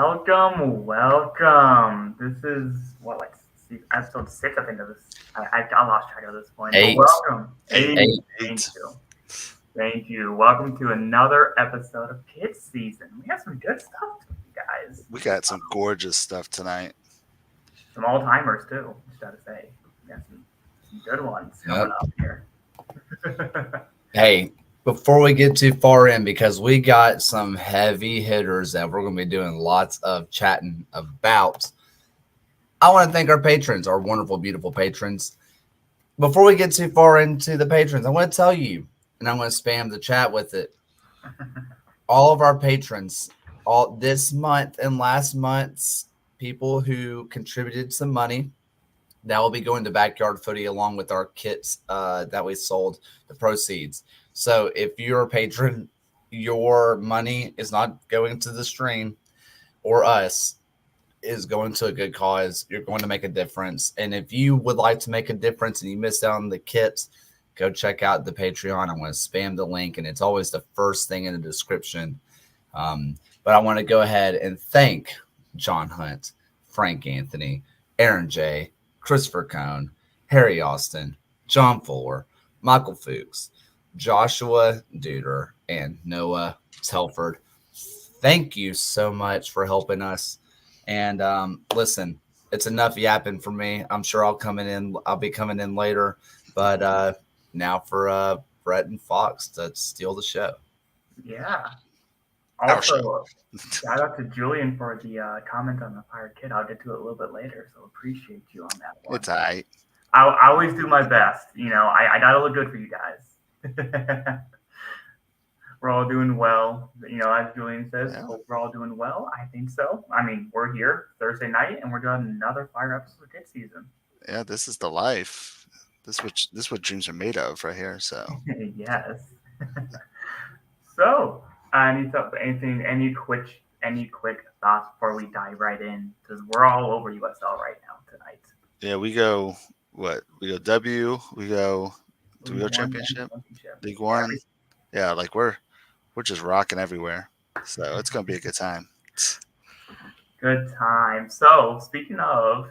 Welcome. This is episode 6, I think of this. I lost track at this point. But Eight. welcome. Eight. Eight. Thank Eight. you. Thank you. Welcome to another episode of Kids Season. We have some good stuff, guys. We got some gorgeous stuff tonight. Some all timers too. Just gotta say, we got some good ones coming up here. Hey, before we get too far in, because we got some heavy hitters that we're going to be doing lots of chatting about, I want to thank our patrons, our wonderful, beautiful patrons. Before we get too far into the patrons, I want to tell you, and I'm going to spam the chat with it. All of our patrons, all this month and last month's people who contributed some money, that will be going to Backyard Footy along with our kits that we sold, the proceeds. So if you're a patron, your money is not going to the stream or us, is going to a good cause. You're going to make a difference. And if you would like to make a difference and you missed out on the kits, go check out the Patreon. I'm going to spam the link, and it's always the first thing in the description. But I want to go ahead and thank John Hunt, Frank Anthony, Aaron J., Christopher Cohn, Harry Austin, John Fuller, Michael Fuchs, Joshua Duder, and Noah Telford. Thank you so much for helping us. And listen, it's enough yapping for me. I'm sure I'll be coming in later. But now for Brett and Fox to steal the show. Yeah. Also, shout out to Julian for the comment on the Pirate Kid. I'll get to it a little bit later, so appreciate you on that one. It's all right. I always do my best. I gotta look good for you guys. We're all doing well. As Julian says, hope we're all doing well. I think so. I mean, we're here Thursday night, and we're doing another fire episode of Kid Season. Yeah, this is the life. This is what dreams are made of right here. So yes. So. Any quick thoughts before we dive right in? Because we're all over USL right now tonight. Yeah, we go W. We go championship, League One. Yeah, like we're just rocking everywhere. So it's gonna be a good time. Good time. So speaking of,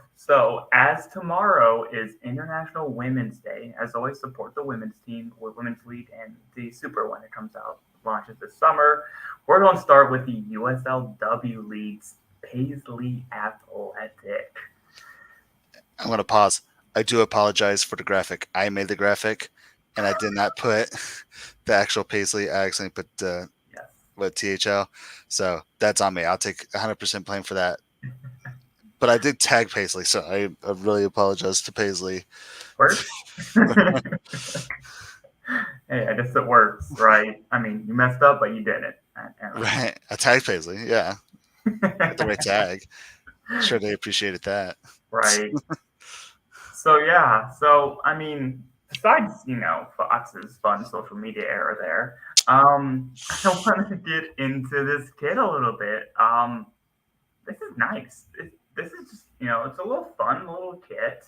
as tomorrow is International Women's Day, as always, support the women's team or women's league and the Super when it comes out. Launches this summer. We're going to start with the USLW League's Paisley Athletic. I'm going to pause. I do apologize for the graphic. I made the graphic, and I did not put the actual Paisley. I accidentally put THL. So that's on me. I'll take 100% blame for that. But I did tag Paisley, so I really apologize to Paisley. Hey, I guess it works, right? I mean, you messed up, but you did it. Right. I tagged Paisley, yeah. Got the right tag. Sure they appreciated that. Right. So, I mean, besides, Fox's fun social media era there, I want to get into this kit a little bit. This is nice. This is just, it's a little fun little kit.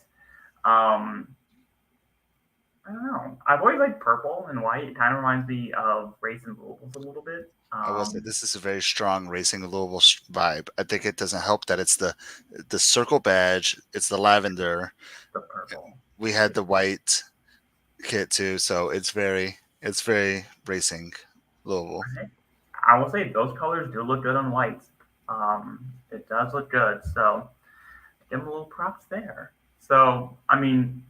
I don't know. I've always liked purple and white. It kind of reminds me of Racing Louisville's a little bit. I will say this is a very strong Racing Louisville vibe. I think it doesn't help that it's the circle badge. It's the lavender. The purple. We had the white kit too, so it's very Racing Louisville. I will say those colors do look good on white. It does look good. So give them a little props there. So I mean,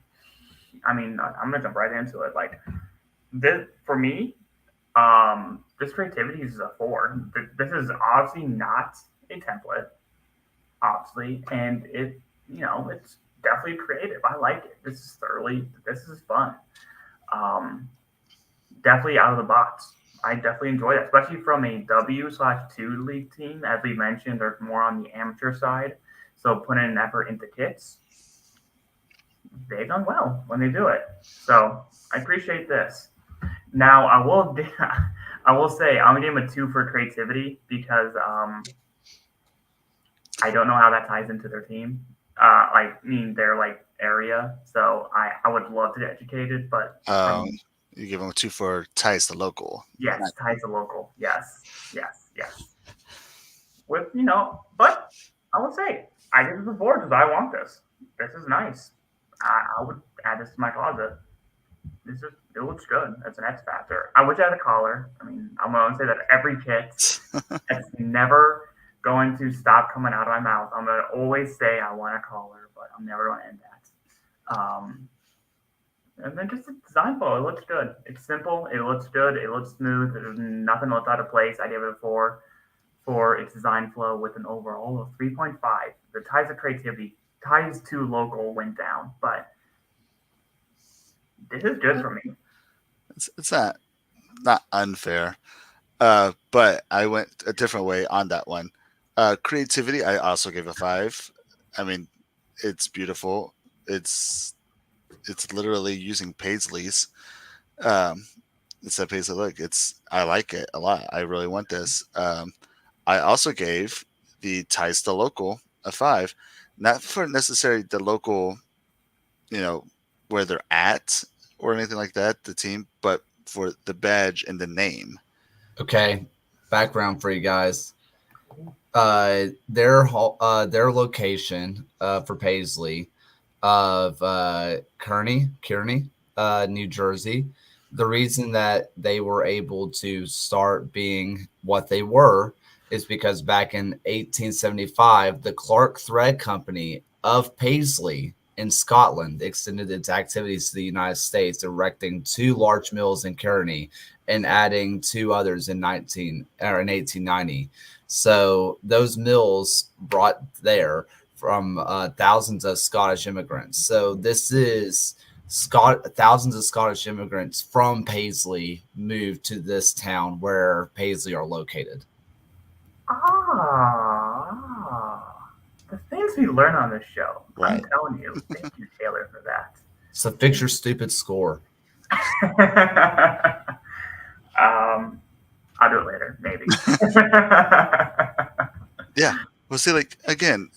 I'm gonna jump right into it. Like this for me, this creativity is a 4. This is obviously not a template, obviously, and it's definitely creative. I like it. This is fun. Definitely out of the box. I definitely enjoy it, especially from a W/2 league team. As we mentioned, they're more on the amateur side, so putting an effort into kits. They've done well when they do it. So I appreciate this. Now I will say I'm gonna give them a 2 for creativity because I don't know how that ties into their team. Their area. So I would love to get educated, but you give them a 2 for ties to local. Yes, ties to local. Yes. with but I would say I give it a 4 because I want this. This is nice. I would add this to my closet. It looks good. It's an X factor. I wish I had a collar. I mean, I'm going to say that every kit, it's never going to stop coming out of my mouth. I'm going to always say I want a collar, but I'm never going to end that. And then just the design flow, it looks good. It's simple. It looks good. It looks smooth. There's nothing looks out of place. I gave it a 4 for its design flow with an overall of 3.5. The ties of creativity, ties to local went down, but this is good for me. It's not unfair, but I went a different way on that one. Creativity, I also gave a 5. I mean, it's beautiful. It's literally using Paisley's. It's a Paisley look. I like it a lot. I really want this. I also gave the ties to local a 5, not for necessarily the local, where they're at or anything like that, the team, but for the badge and the name. Okay, background for you guys. Their location for Paisley of Kearney, New Jersey. The reason that they were able to start being what they were is because back in 1875, the Clark Thread Company of Paisley in Scotland extended its activities to the United States, erecting 2 large mills in Kearney and adding 2 others in 1890. So those mills brought there from thousands of Scottish immigrants. So this is thousands of Scottish immigrants from Paisley moved to this town where Paisley are located. The things we learn on this show. Right. I'm telling you. Thank you, Taylor, for that. So fix your stupid score. I'll do it later, maybe. Yeah. Well, see, again,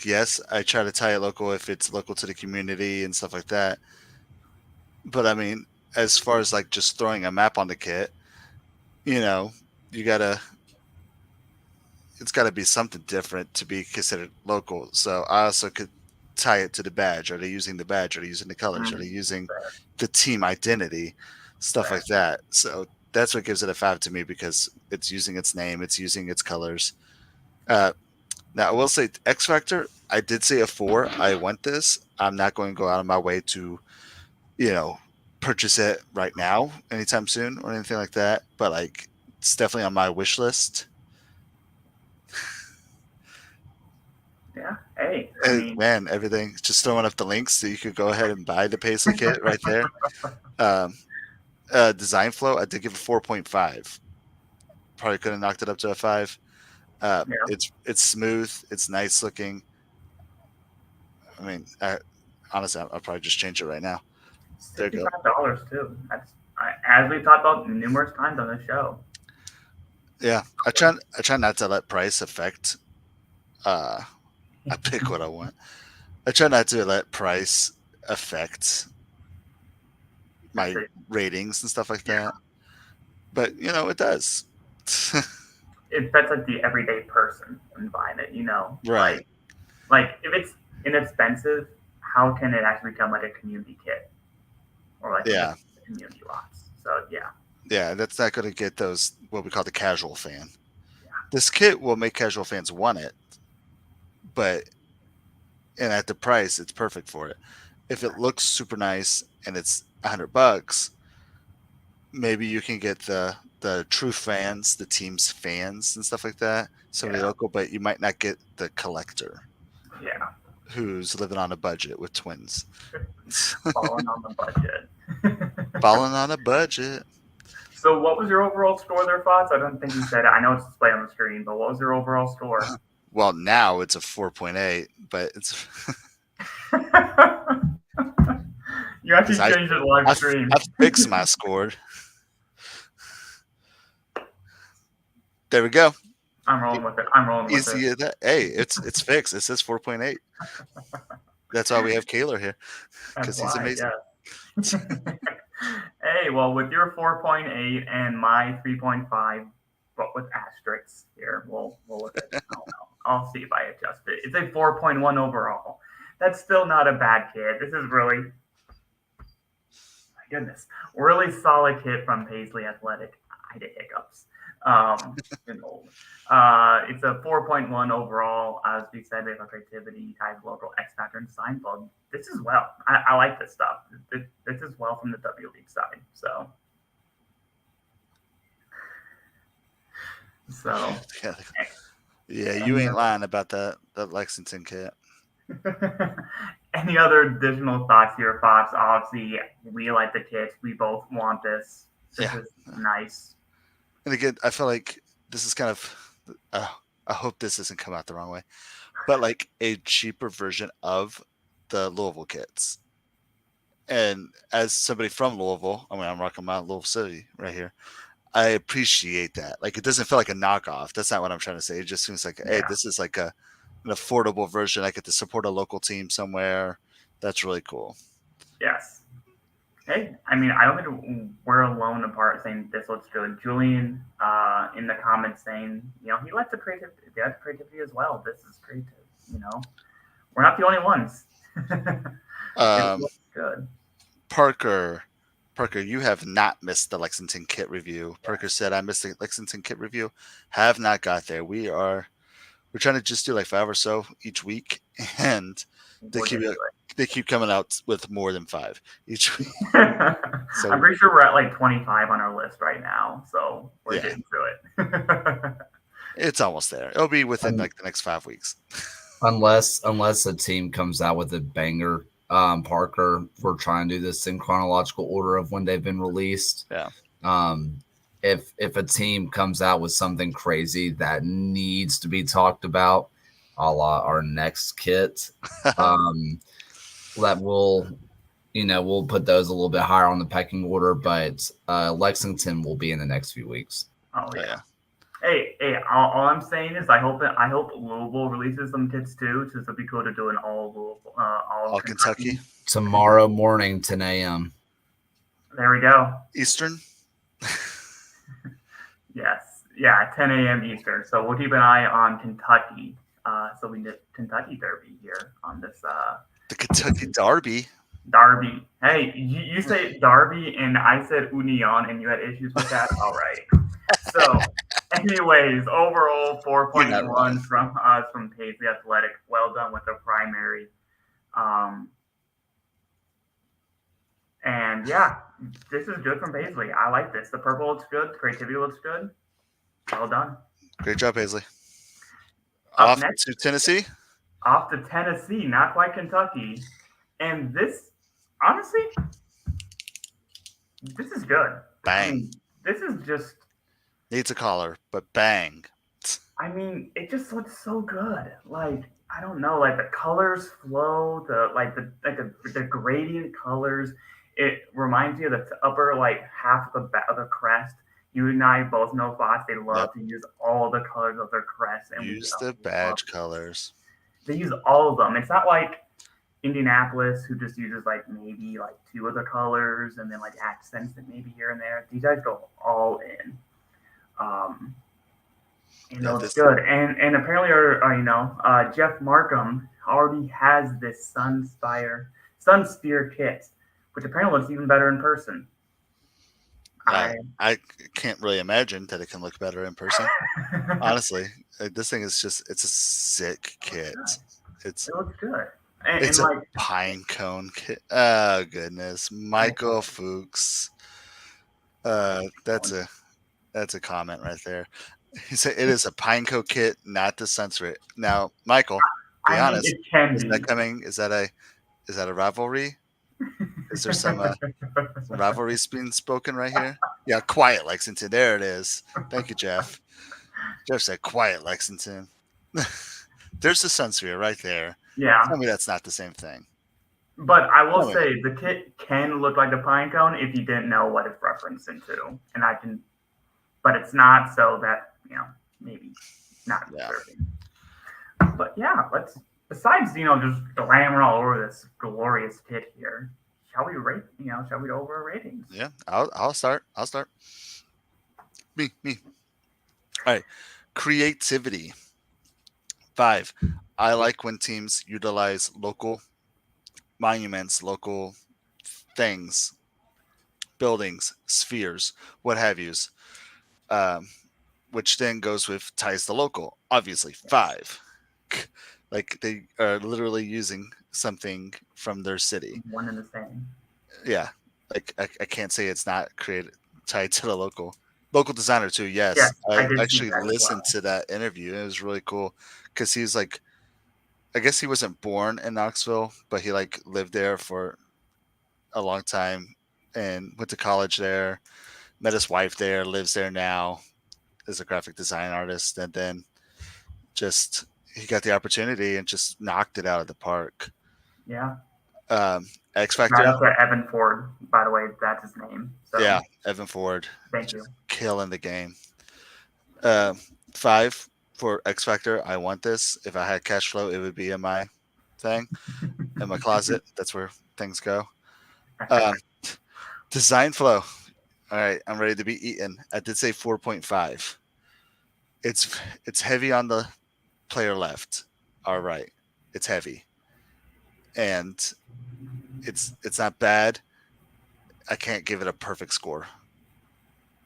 yes, I try to tie it local if it's local to the community and stuff like that. But I mean, as far as just throwing a map on the kit, it's got to be something different to be considered local. So I also could tie it to the badge. Are they using the badge? Are they using the colors? Are they using the team identity? Stuff like that. So that's what gives it a 5 to me, because it's using its name, it's using its colors. Now I will say X Factor, I did say a 4. I want this. I'm not going to go out of my way to, purchase it right now, anytime soon, or anything like that. But it's definitely on my wish list. Yeah. Hey. Man, everything. Just throwing up the links so you could go ahead and buy the Paisley kit right there. Design flow, I did give a 4.5. Probably could have knocked it up to a 5. It's smooth. It's nice looking. I mean, honestly, I'll probably just change it right now. There you go. $65 too. That's as we've talked about numerous times on this show. Yeah, I try not to let price affect. I pick what I want. I try not to let price affect my ratings and stuff like that. But it does. It affects the everyday person when buying it, Right. Like if it's inexpensive, how can it actually become a community kit? Or community lots. So Yeah, that's not going to get those what we call the casual fan. Yeah. This kit will make casual fans want it, and at the price, it's perfect for it. If it looks super nice and it's $100, maybe you can get the true fans, the team's fans and stuff like that. Somebody local, but you might not get the collector. Yeah. Who's living on a budget with twins. Falling on the budget. Falling on a budget. So what was your overall score there, Fox? I don't think you said it. I know it's displayed on the screen, but what was your overall score? Well, now it's a 4.8, but it's... You actually changed it live stream. I fixed my score. There we go. I'm rolling with it. Easy as that. Hey, it's fixed. It says 4.8. That's why we have Kaylor here, because he's amazing. Yeah. Hey, well, with your 4.8 and my 3.5, but with asterisks here. We'll look at it. I don't know. I'll see if I adjust it. It's a 4.1 overall. That's still not a bad kit. This is really, my goodness, really solid kit from Paisley Athletic. I did hiccups. It's a 4.1 overall. As we said, they have creativity, type, local, X factor, and sign bug. This is well. I like this stuff. This is well from the W League side. So yeah, you ain't lying about that Lexington kit. Any other additional thoughts here, Fox? Obviously, we like the kits. We both want this. This is nice. And again, I feel like this is kind of, I hope this doesn't come out the wrong way, but like a cheaper version of the Louisville kits. And as somebody from Louisville, I mean, I'm rocking my Louisville City right here. I appreciate that. Like, it doesn't feel like a knockoff. That's not what I'm trying to say. It just seems like, hey, this is like an affordable version. I get to support a local team somewhere. That's really cool. Yes. Hey, I mean, I don't think we're alone apart saying this looks good. Julian in the comments saying, he likes the creativity as well. This is creative, We're not the only ones. It looks good. Parker, you have not missed the Lexington kit review. Parker said, I missed the Lexington kit review. Have not got there. We're trying to just do like 5 or so each week, and they keep coming out with more than 5 each week. So, I'm pretty sure we're at like 25 on our list right now, so we're getting through it. It's almost there. It'll be within like the next 5 weeks, unless a team comes out with a banger. Parker, we're trying to do this in chronological order of when they've been released. Yeah. If a team comes out with something crazy that needs to be talked about, a la our next kit, that we'll put those a little bit higher on the pecking order, but Lexington will be in the next few weeks. Oh yeah. Hey, all I'm saying is I hope Louisville releases some kits too, because it'd be cool to do an all Louisville, all Kentucky tomorrow morning, 10 a.m. There we go. Eastern. Yes, 10 a.m. Eastern. So we'll keep an eye on Kentucky. So we did Kentucky Derby here on this. The Kentucky Derby. Derby. Hey, you say Derby, and I said Union, and you had issues with that. All right. So, anyways, overall 4.1 from us from Paisley Athletic. Well done with the primary. And yeah, this is good from Paisley. I like this. The purple looks good. Creativity looks good. Well done. Great job, Paisley. Off to Tennessee. Off to Tennessee, not quite Kentucky. And this, honestly, this is good. Bang. I mean, this is just needs a collar, but bang. I mean, it just looks so good. Like, I don't know, like the colors flow, the gradient colors. It reminds me of the upper half of the crest. You and I both know Fox. They love to use all the colors of their crest and use the badge colors. They use all of them. It's not like Indianapolis, who just uses maybe 2 of the colors and then accents that maybe here and there. These guys go all in. And it looks good. And apparently, Jeff Markham already has this Sun Spear kit, which apparently looks even better in person. I can't really imagine that it can look better in person. Honestly, this thing is it's a sick kit. It looks good. It's a pine cone kit. Oh goodness, Michael Fuchs. That's a comment right there. He said it is a pine cone kit, not to censor it. Now, Michael, be honest. Is that coming? Is that a rivalry? Is there some rivalries being spoken right here? Yeah, quiet Lexington. There it is. Thank you, Jeff. Jeff said quiet Lexington. There's the Sunsphere right there. Yeah. Tell me that's not the same thing. But I will say the kit can look like a pine cone if you didn't know what it's referencing to. But it's not, so that, maybe not disturbing. But yeah, besides, just glamour all over this glorious kit here, shall we rate, shall we go over our ratings? Yeah, I'll start. Me. All right. Creativity. 5. I like when teams utilize local monuments, local things, buildings, spheres, what have yous, um, which then goes with ties to local. Obviously, 5. Like they are literally using something from their city. One and the same. Yeah, like I can't say it's not created tied to the local designer too. Yes, Yes, I I did see actually that as listened well. to that interview. It was really cool because he's like, I guess he wasn't born in Knoxville, but he like lived there for a long time and went to college there. Met his wife there, lives there now as a graphic design artist, and then just he got the opportunity and just knocked it out of the park. Yeah. X Shout Factor, out to Evan Ford, by the way, that's his name. So yeah, Evan Ford, thank just you. killing the game. 5 for X Factor. I want this. If I had cash flow, it would be in my thing, in my closet. That's where things go. Um, design flow. All right, I'm ready to be eaten. I did say 4.5. It's heavy on the player left. All right, it's heavy, and it's not bad. I can't give it a perfect score.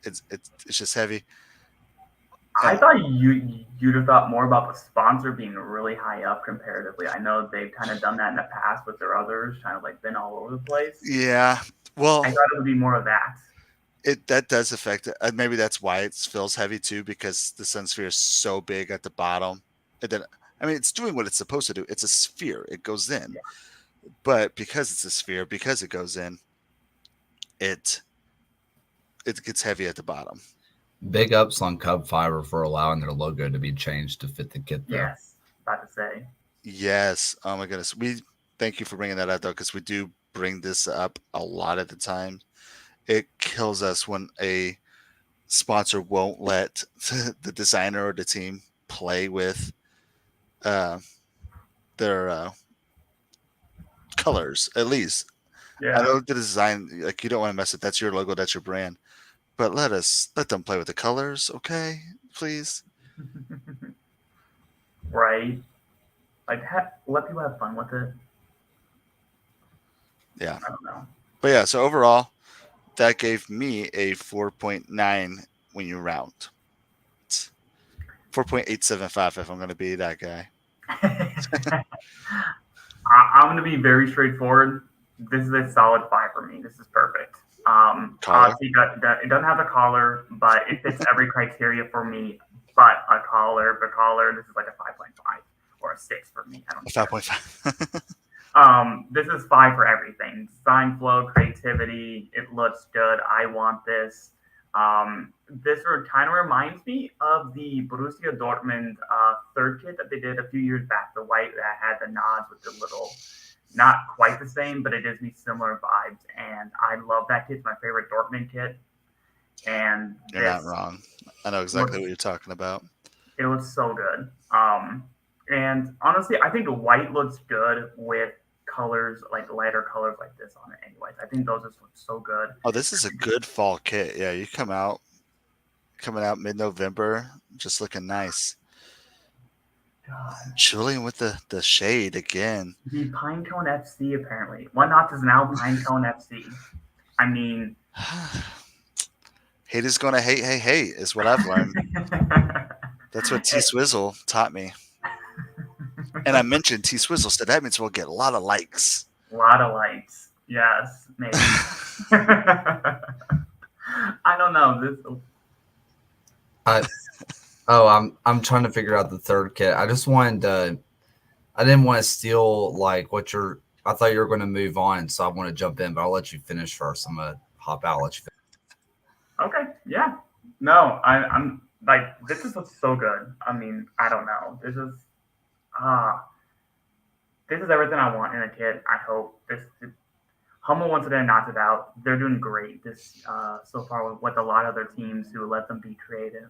It's just heavy. I thought you'd have thought more about the sponsor being really high up comparatively. I know they've kind of done that in the past with their others, kind of like been all over the place. Yeah, well, I thought it would be more of that. that does affect it. Maybe that's why it feels heavy too, because the sun sphere is so big at the bottom. And then, I mean, it's doing what it's supposed to do. It's a sphere. It goes in, Yeah. but because it's a sphere, because it goes in, it gets heavy at the bottom. Big ups on Cub Fiber for allowing their logo to be changed to fit the kit, though. Yes, about to say. Yes. Oh my goodness. We thank you for bringing that up though, because we do bring this up a lot at the time. It kills us when a sponsor won't let the designer or the team play with their colors. At least I Yeah. know the design, like you don't want to mess it. That's your logo. That's your brand. But let them play with the colors, okay? Please. Right. Like, let people have fun with it. Yeah. I don't know. But yeah, so overall, that gave me a 4.9 when you round. 4.875 if I'm going to be that guy. I'm going to be very straightforward. This is a solid 5 for me. This is perfect. Obviously, it doesn't have a collar, but it fits every criteria for me. But a collar, this is like a 5.5 or a 6 for me. I don't know. 5.5. This is 5 for everything. Design flow, creativity. It looks good. I want this. This kind of reminds me of the Borussia Dortmund third kit that they did a few years back. The white that had the nods with the little, not quite the same, but it gives me similar vibes. And I love that kit. It's my favorite Dortmund kit. And You're not wrong. I know exactly what you're talking about. It looks so good. And honestly, I think the white looks good with colors, like lighter colors like this on it anyways. I think those just look so good. Oh, this is a good fall kit. Yeah, you coming out mid-November, just looking nice. Julian with the shade again. The Pinecone FC, apparently. One Knox is now Pinecone FC. I mean... Hate is going to hate, is what I've learned. That's what T-Swizzle taught me. And I mentioned T-Swizzle, so that means we'll get a lot of likes. A lot of likes. Yes, maybe. I don't know. I'm trying to figure out the third kit. I just wanted to. I didn't want to steal like what you're. I thought you were going to move on, so I want to jump in, but I'll let you finish first. I'm gonna hop out. Let you finish. Okay. Yeah. No, I'm like this is so good. I mean, I don't know. This is everything I want in a kit. I hope this. Hummel once again knocked it out. They're doing great this so far with a lot of their teams who let them be creative.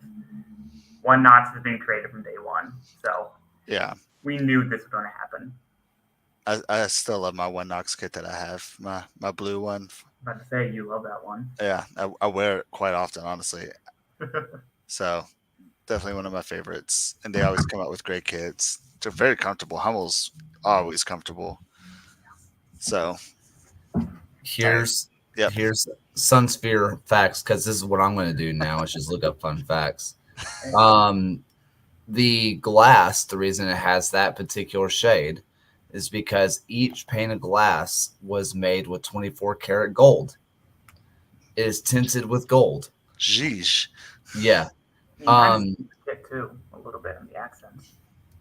One Knox has been creative from day one, so yeah, we knew this was going to happen. I still love my One Knox kit that I have, my blue one. I'm about to say you love that one. Yeah, I wear it quite often, honestly. So definitely one of my favorites, and they always come out with great kits. They're very comfortable. Hummel's always comfortable. So Here's Yep. here's Sunsphere facts, because this is what I'm going to do now. Is just look up fun facts. The glass, the reason it has that particular shade is because each pane of glass was made with 24 karat gold. It is tinted with gold. Jeez. Yeah. It too, a little bit in the accents.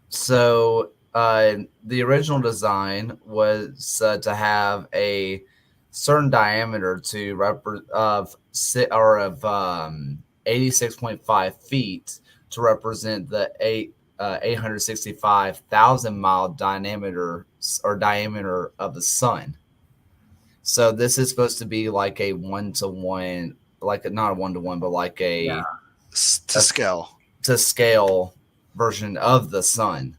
So the original design was to have a certain diameter of 86.5 feet to represent the 865,000 mile diameter of the sun. So this is supposed to be like a 1-to-1, like not a 1-to-1, but like a to scale version of the sun,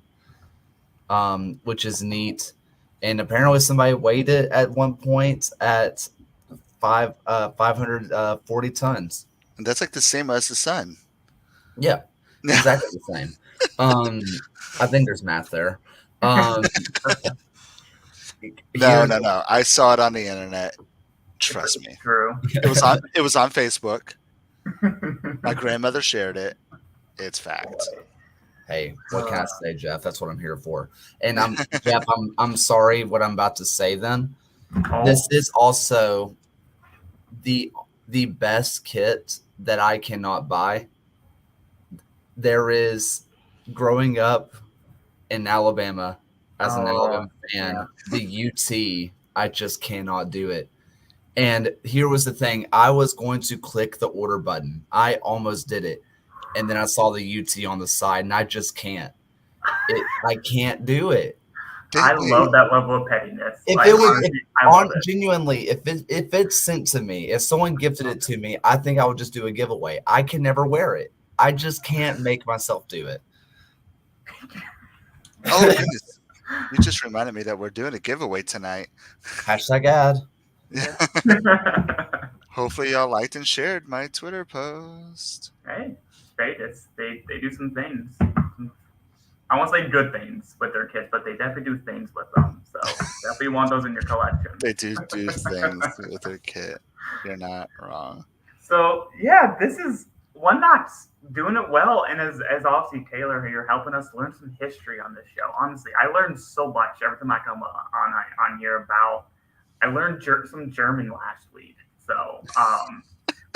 which is neat. And apparently somebody weighed it at one point at 540 tons. And that's like the same as the sun. Yeah, exactly the same. I think there's math there. No. I saw it on the internet. Trust me. True. It was on Facebook. My grandmother shared it. It's fact. Hey, what can I say, Jeff? That's what I'm here for. And Jeff, I'm sorry what I'm about to say then. This is also the best kit that I cannot buy. There is, growing up in Alabama as an Alabama fan, the UT, I just cannot do it. And here was the thing. I was going to click the order button. I almost did it. And then I saw the UT on the side, and I just can't. I can't do it. I love that level of pettiness. Genuinely, if it's sent to me, if someone gifted it to me, I think I would just do a giveaway. I can never wear it. I just can't make myself do it. Oh, goodness. You just reminded me that we're doing a giveaway tonight. #ad. Hopefully y'all liked and shared my Twitter post. Hey, they do some things. I won't say good things with their kits, but they definitely do things with them. So definitely want those in your collection. They do things with their kit. You're not wrong. So yeah, this is one Knox doing it well, and as obviously Taylor here helping us learn some history on this show. Honestly, I learned so much every time I come on here about. I learned some German last week, so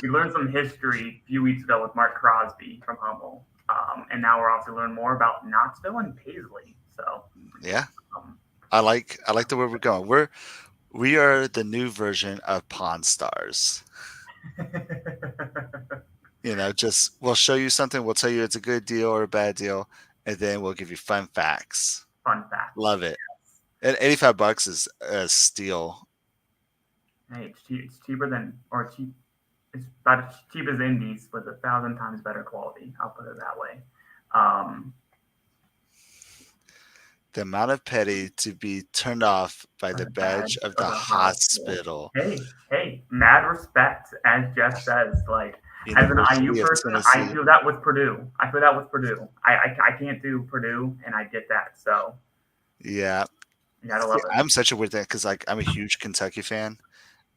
we learned some history a few weeks ago with Mark Crosby from Hummel, and now we're also learning more about Knoxville and Paisley. So yeah, I like the way we're going. We are the new version of Pawn Stars. We'll show you something. We'll tell you it's a good deal or a bad deal, and then we'll give you fun facts. Love it. And $85 is a steal. Hey, it's cheaper than, or cheap. It's about as cheap as Indies with 1,000 times better quality. I'll put it that way. The amount of petty to be turned off by the badge of the hospital. Hey, mad respect, as Jeff says. Like, as an IU person, I feel that with Purdue. I can't do Purdue, and I get that. So yeah, you gotta love it. I'm such a weird thing because I'm a huge Kentucky fan.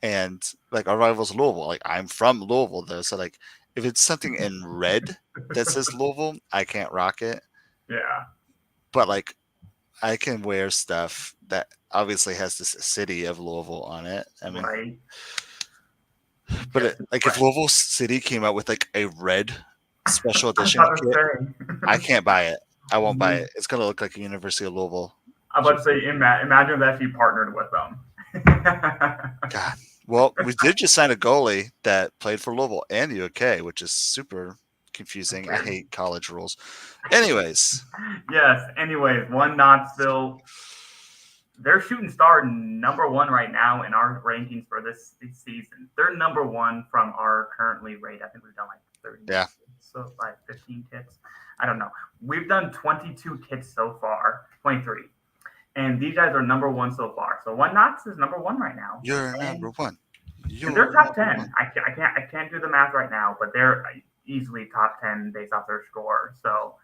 And our rival's Louisville. I'm from Louisville though, so if it's something in red that says Louisville, I can't rock it. Yeah. But I can wear stuff that obviously has this city of Louisville on it. I mean, right. But if Louisville City came out with a red special edition kit, I can't buy it. I won't buy it. It's gonna look like a University of Louisville. I'm about to say, imagine that you partnered with them. God. Well, we did just sign a goalie that played for Louisville and the UK, which is super confusing. I hate college rules. Anyways. Yes. Anyways, one Knoxville. They're shooting star #1 right now in our rankings for this season. They're #1 from our currently rate. I think we've done 30. Yeah. So 15 kits. I don't know. We've done 22 kits so far. 23. And these guys are #1 so far. So one Knox is #1 right now. You're #1. They're top 10. I can't do the math right now, but they're easily top 10 based off their score. So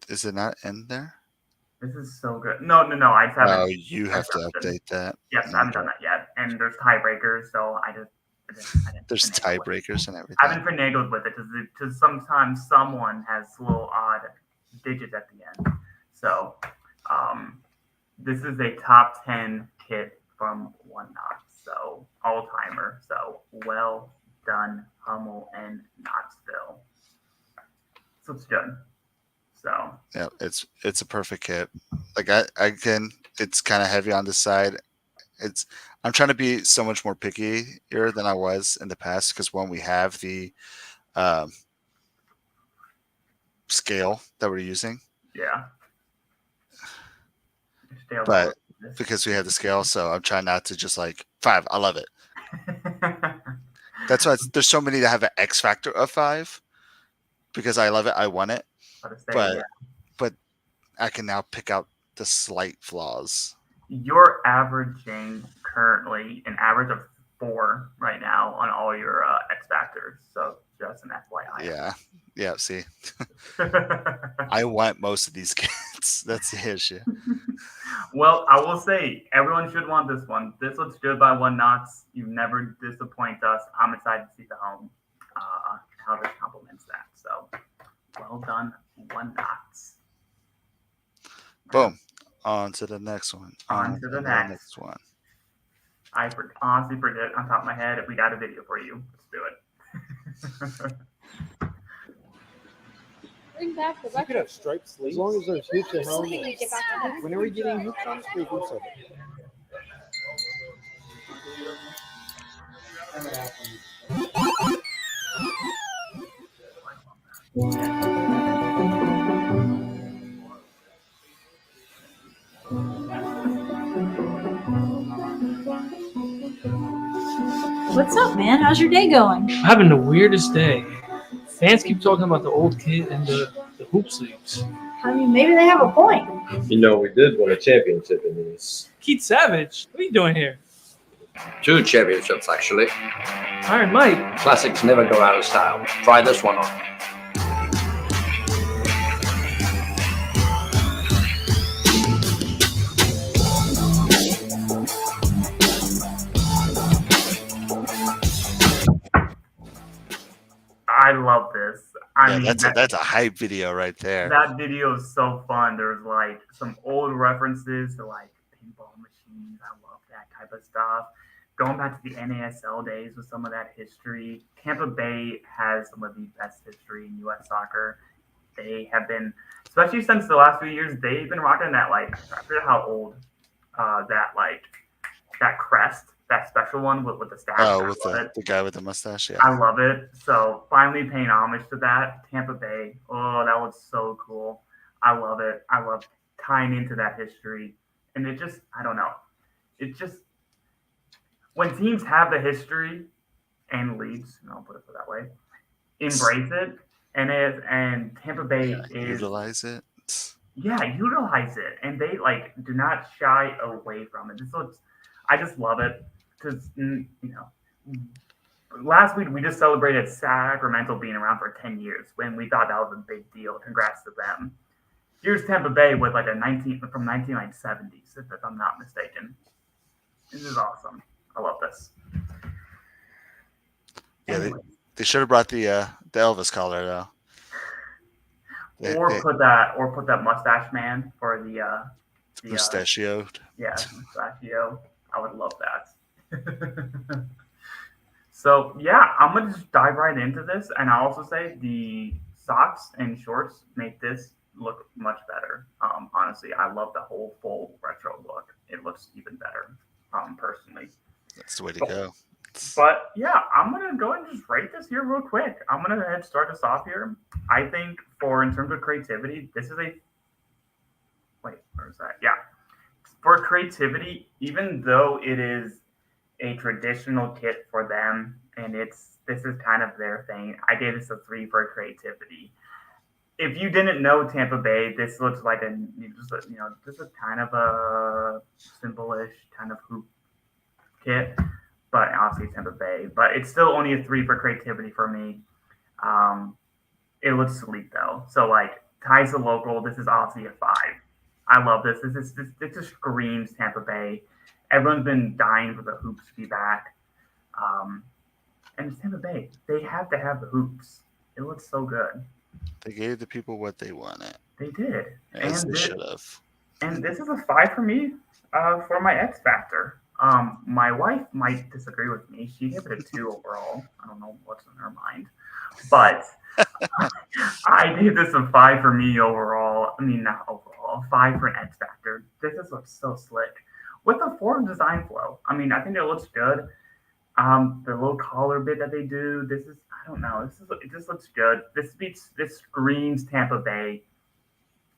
Is it not in there? this is so good. No. I just haven't. Oh, you have to update that. Yes, I haven't done that yet. And there's tiebreakers, so I didn't There's tiebreakers and everything. I haven't finagled with it because sometimes someone has little odd digits at the end. So this is a top 10 kit from One Knox. So all timer. So well done, Hummel and Knoxville. So it's good. So yeah, it's a perfect kit. Like I can. It's kind of heavy on the side. I'm trying to be so much more picky here than I was in the past because when we have the scale that we're using, yeah. But because we have the scale, so I'm trying not to just like 5. I love it. That's why there's so many that have an X factor of 5 because I love it. I want it, but I can now pick out the slight flaws. You're averaging currently an average of 4 right now on all your X factors. So just an FYI. Yeah. See, I want most of these kits. That's the issue. Well, I will say everyone should want this one. This looks good by One Knox. You never disappoint us. I'm excited to see the home, how this complements that. So well done, One Knox. Boom. On to the next one. On to the next one. I honestly forget on top of my head if we got a video for you. Let's do it. Bring back the You could have striped sleeves. As long as there's hoops and helmets. When are we getting hoops on? Three hoops of it. What's up, man? How's your day going? I'm having the weirdest day. Fans keep talking about the old kit and the hoop sleeves. I mean, maybe they have a point. You know, we did win a championship in these. Keith Savage, what are you doing here? 2 championships, actually. Iron Mike. Classics never go out of style. Try this one on. I love this. I mean, that's a hype video right there. That video is so fun. There's like some old references to like pinball machines. I love that type of stuff. Going back to the NASL days with some of that history. Tampa Bay has some of the best history in U.S. soccer. They have been, especially since the last few years, they've been rocking that like, I forget how old that crest. That special one with the staff. Oh, with the guy with the mustache. Yeah, I love it. So finally paying homage to that. Tampa Bay. Oh, that was so cool. I love it. I love tying into that history. And it just, I don't know. It just, when teams have the history and leagues, and I'll put it that way, embrace it. And Tampa Bay is utilize it. Yeah, utilize it. And they like do not shy away from it. I just love it. Because, you know, last week we just celebrated Sacramento being around for 10 years when we thought that was a big deal. Congrats to them. Here's Tampa Bay with like from 1970s, if I'm not mistaken. This is awesome. I love this. Yeah, they should have brought the Elvis collar though. Or put that mustache man for the mustachioed. Yeah, mustachio. I would love that. So yeah, I'm gonna just dive right into this, and I also say the socks and shorts make this look much better. Honestly, I love the whole full retro look. It looks even better, personally. That's the way to go. But yeah, I'm gonna go and just rate this here real quick. I'm gonna go ahead and start us off here. I think in terms of creativity, this is where is that? Yeah. For creativity, even though it is a traditional kit for them, and this is kind of their thing, I gave this a 3 for creativity. If you didn't know Tampa Bay, this looks like this is kind of a simple-ish kind of hoop kit, but obviously Tampa Bay. But it's still only a 3 for creativity for me. It looks sweet though. So like ties to local. This is obviously a 5. I love this. It just screams Tampa Bay. Everyone's been dying for the hoops to be back. And it's Tampa Bay. They have to have the hoops. It looks so good. They gave the people what they wanted. They did. As they should have. And this is a 5 for me for my X Factor. My wife might disagree with me. She gave it a 2 overall. I don't know what's in her mind. But I gave this a 5 for me overall. I mean, not overall. A 5 for an X Factor. This just looks so slick. With a 4 design flow. I mean, I think it looks good. The little collar bit that they do. This is, I don't know. It just looks good. This screams Tampa Bay.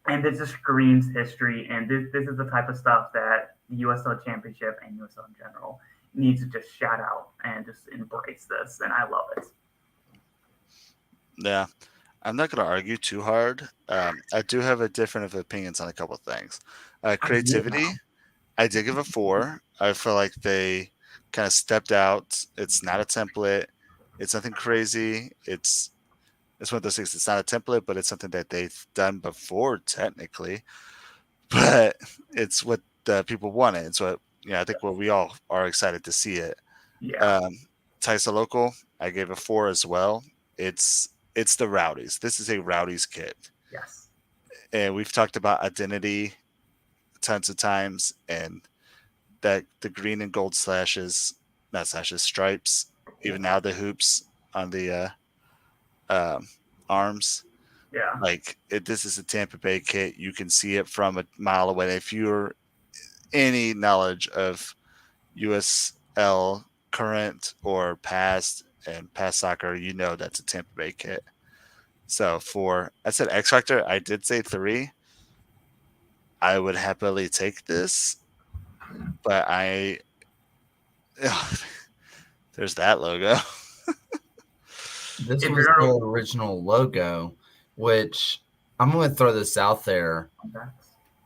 And this just screams history. And this is the type of stuff that the USL Championship and USL in general needs to just shout out and just embrace this. And I love it. Yeah. I'm not going to argue too hard. I do have a different of opinions on a couple of things. Creativity, I did give a 4. I feel like they kind of stepped out. It's not a template. It's nothing crazy. It's one of those things. It's not a template, but it's something that they've done before, technically. But it's what the people wanted. It's what I think what we all are excited to see it. Yeah. Tysa Local, I gave a 4 as well. It's the Rowdies. This is a Rowdies kit. Yes. And we've talked about identity tons of times, and that the green and gold stripes, even now the hoops on the arms. Yeah. Like this is a Tampa Bay kit. You can see it from a mile away. If you're any knowledge of USL current or past and past soccer, you know that's a Tampa Bay kit. So I said X Factor, I did say 3. I would happily take this, but there's that logo. This was the original logo, which I'm going to throw this out there.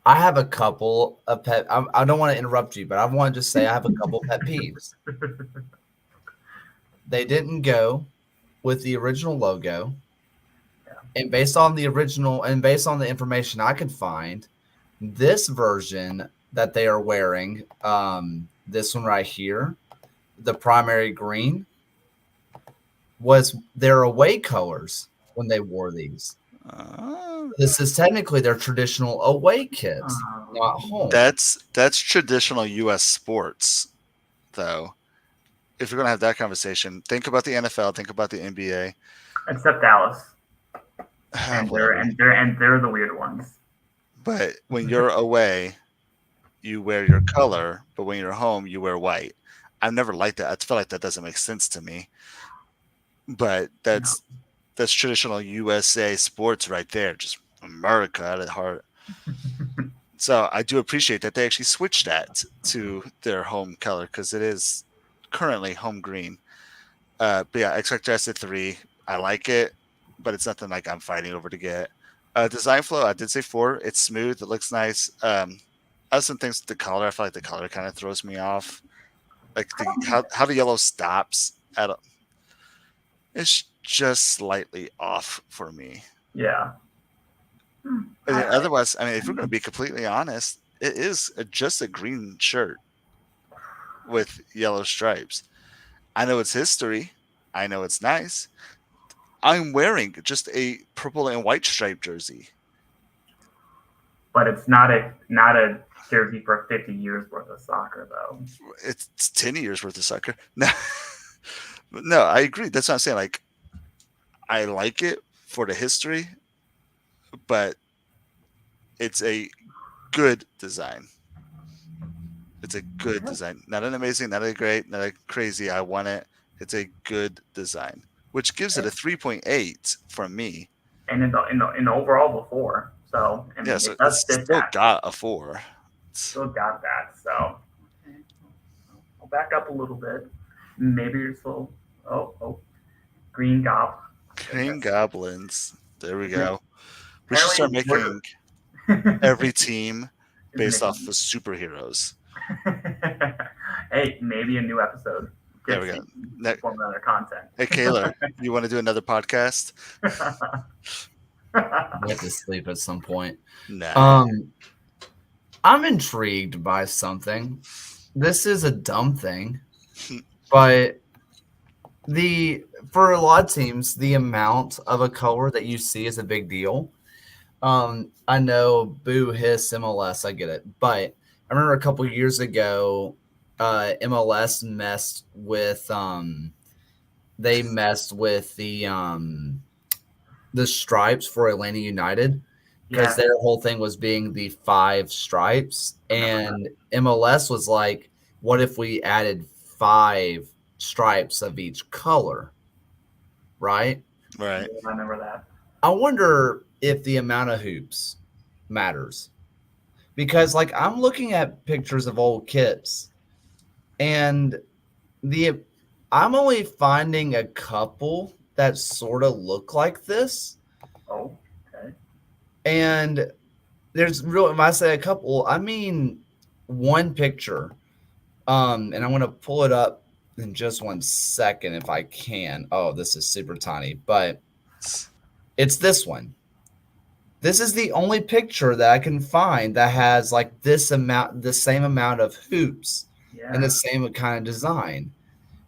I have a couple of I don't want to interrupt you, but I want to just say I have a couple pet peeves. They didn't go with the original logo. And based on the original and based on the information I could find, this version that they are wearing, this one right here, the primary green, was their away colors when they wore these. This is technically their traditional away kits, not home. That's traditional U.S. sports, though. If you're going to have that conversation, think about the NFL, think about the NBA. Except Dallas. And they're the weird ones. But when you're away, you wear your color, but when you're home, you wear white. I've never liked that. I feel like that doesn't make sense to me. But that's traditional USA sports right there, just America at heart. So I do appreciate that they actually switched that to their home color because it is currently home green. But yeah, X Factor S at 3. I like it, but it's nothing like I'm fighting over to get. Design flow, I did say 4. It's smooth. It looks nice. Other some things with the color, I feel like the color kind of throws me off. Like how the yellow stops it's just slightly off for me. Yeah. Otherwise, I mean, if we're going to be completely honest, it is just a green shirt with yellow stripes. I know it's history. I know it's nice. I'm wearing just a purple and white striped jersey. But it's not a jersey for 50 years worth of soccer, though. It's 10 years worth of soccer. No, I agree. That's what I'm saying. Like, I like it for the history, but it's a good design. It's a good design. Not an amazing, not a great, not a crazy. I want it. It's a good design, which gives it a 3.8 from me. And in the overall before. So, I mean, yeah, so it's still got a 4. Still got that. So, I'll back up a little bit. Maybe you're still. Green Goblin. Green Goblins. There we go. We should start making every team based off of superheroes. Hey, maybe a new episode. There we go. Form another content. Hey, Kayla, you want to do another podcast? I have to sleep at some point. Nah. I'm intrigued by something. This is a dumb thing, but for a lot of teams, the amount of a color that you see is a big deal. I know, boo, hiss, MLS, I get it. But I remember a couple years ago, MLS messed with the stripes for Atlanta United because their whole thing was being the 5 stripes, and MLS was like, what if we added 5 stripes of each color, right? Right. I remember that. I wonder if the amount of hoops matters, because like I'm looking at pictures of old kits, and I'm only finding a couple that sort of look like this. Oh, okay. And there's when I say a couple, I mean one picture. And I'm going to pull it up in just 1 second if I can. Oh, this is super tiny, but it's this one. This is the only picture that I can find that has like the same amount of hoops and the same kind of design.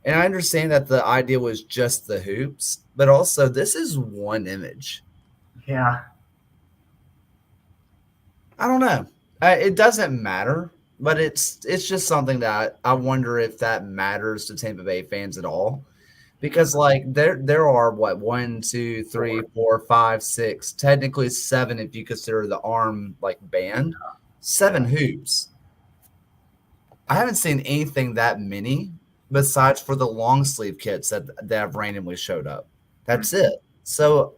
And I understand that the idea was just the hoops, but also this is one image. Yeah. I don't know. It doesn't matter, but it's just something that I wonder if that matters to Tampa Bay fans at all. Because like there are what 1, 2, 3, 4, 5, 6, technically 7 if you consider the arm like band, 7 hoops. I haven't seen anything that many besides for the long sleeve kits that have randomly showed up. That's it. So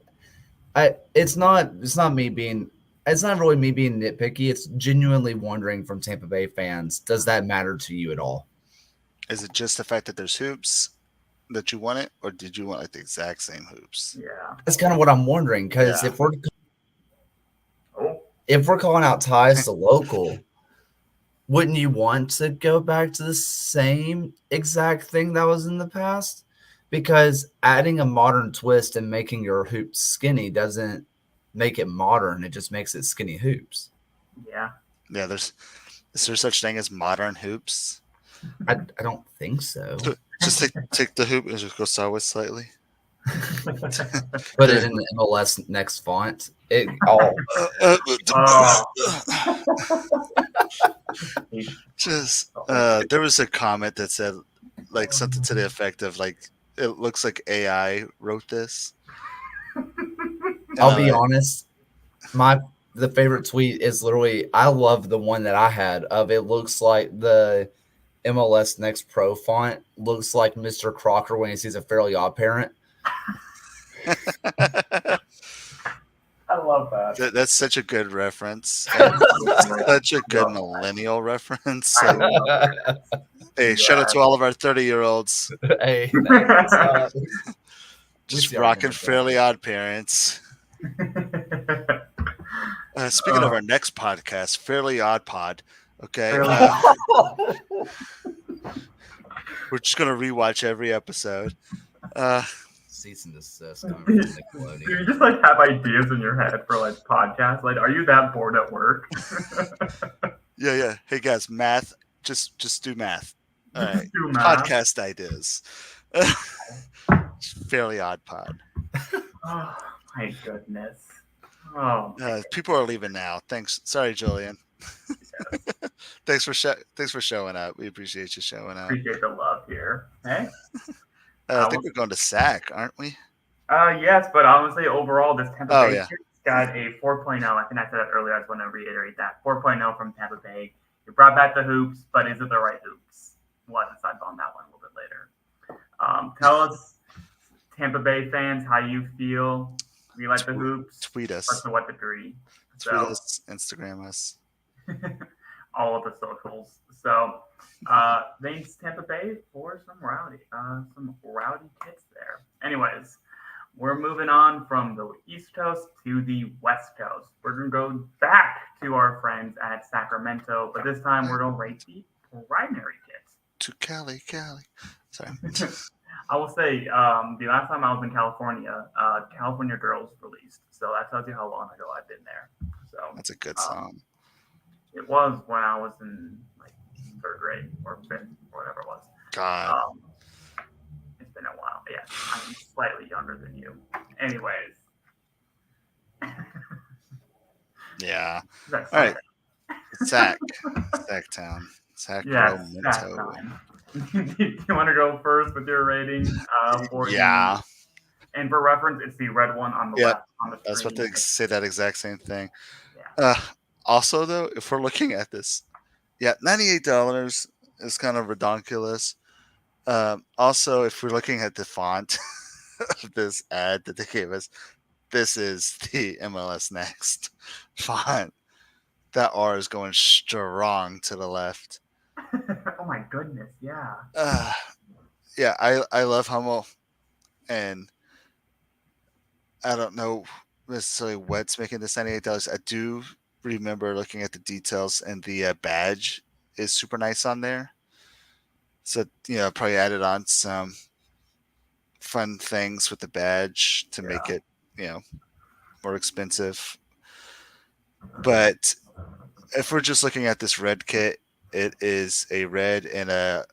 it's not really me being nitpicky. It's genuinely wondering from Tampa Bay fans, does that matter to you at all? Is it just the fact that there's hoops that you want it, or did you want like the exact same hoops? Yeah. That's kind of what I'm wondering, because if we're calling out ties to local, wouldn't you want to go back to the same exact thing that was in the past? Because adding a modern twist and making your hoops skinny doesn't make it modern. It just makes it skinny hoops. Yeah. Yeah. Is there such thing as modern hoops? I don't think so. Just take the hoop and just go sideways slightly. Put it in the MLS Next font. There was a comment that said like something to the effect of like, it looks like AI wrote this. I'll be honest. The favorite tweet is literally, I love the one that I had of it looks like the MLS Next Pro font looks like Mr. Crocker when he sees a Fairly Odd Parent. I love that. That's such a good reference. Such a good millennial reference. Hey, shout out to all of our 30-year-olds. Hey, just rocking Fairly Odd Parents. Speaking of our next podcast, Fairly Odd Pod. Okay. We're just going to rewatch every episode. Cease and desist. You just like have ideas in your head for like podcasts. Like, are you that bored at work? Yeah. Hey guys, math. Just do math. All right. Do math. Podcast ideas. Fairly Odd Pod. Oh my goodness. Oh. People are leaving now. Thanks. Sorry, Julian. Thanks for showing up. We appreciate you showing up. Appreciate the love here. Hey. I think we're going to SAC, aren't we? Yes, but honestly, overall, this Tampa Bay yeah. got a 4.0. I think I said that earlier. I just want to reiterate that 4.0 from Tampa Bay. You brought back the hoops, but is it the right hoops? We'll have to decide on that one a little bit later. Tell us, Tampa Bay fans, how you feel. Do you like the hoops? Tweet us. Or to what degree? Tweet us, Instagram us. All of the socials. So thanks Tampa Bay for some rowdy kits there. Anyways, we're moving on from the East Coast to the West Coast. We're gonna go back to our friends at Sacramento, but this time we're gonna rate the primary kits. To Cali. Sorry. I will say, the last time I was in California, California Girls released. So that tells you how long ago I've been there. So That's a good song. it was when I was in like 3rd grade or 5th or whatever it was. God. It's been a while. Yeah, I'm slightly younger than you. Anyways. Yeah. That's All right. Sacktown. Yes, Sacramento. Do you want to go first with your rating? Yeah. And for reference, it's the red one on the Yep. left on the screen. I was about to say that exact same thing. Yeah. Also, though, if we're looking at this, yeah, $98 is kind of redonkulous. Also, if we're looking at the font of this ad that they gave us, this is the MLS Next font. That R is going strong to the left. Oh my goodness, yeah. Yeah, I love Hummel, and I don't know necessarily what's making this $98. I do remember looking at the details, and the badge is super nice on there. So, probably added on some fun things with the badge to make it, more expensive. But if we're just looking at this red kit, it is a red and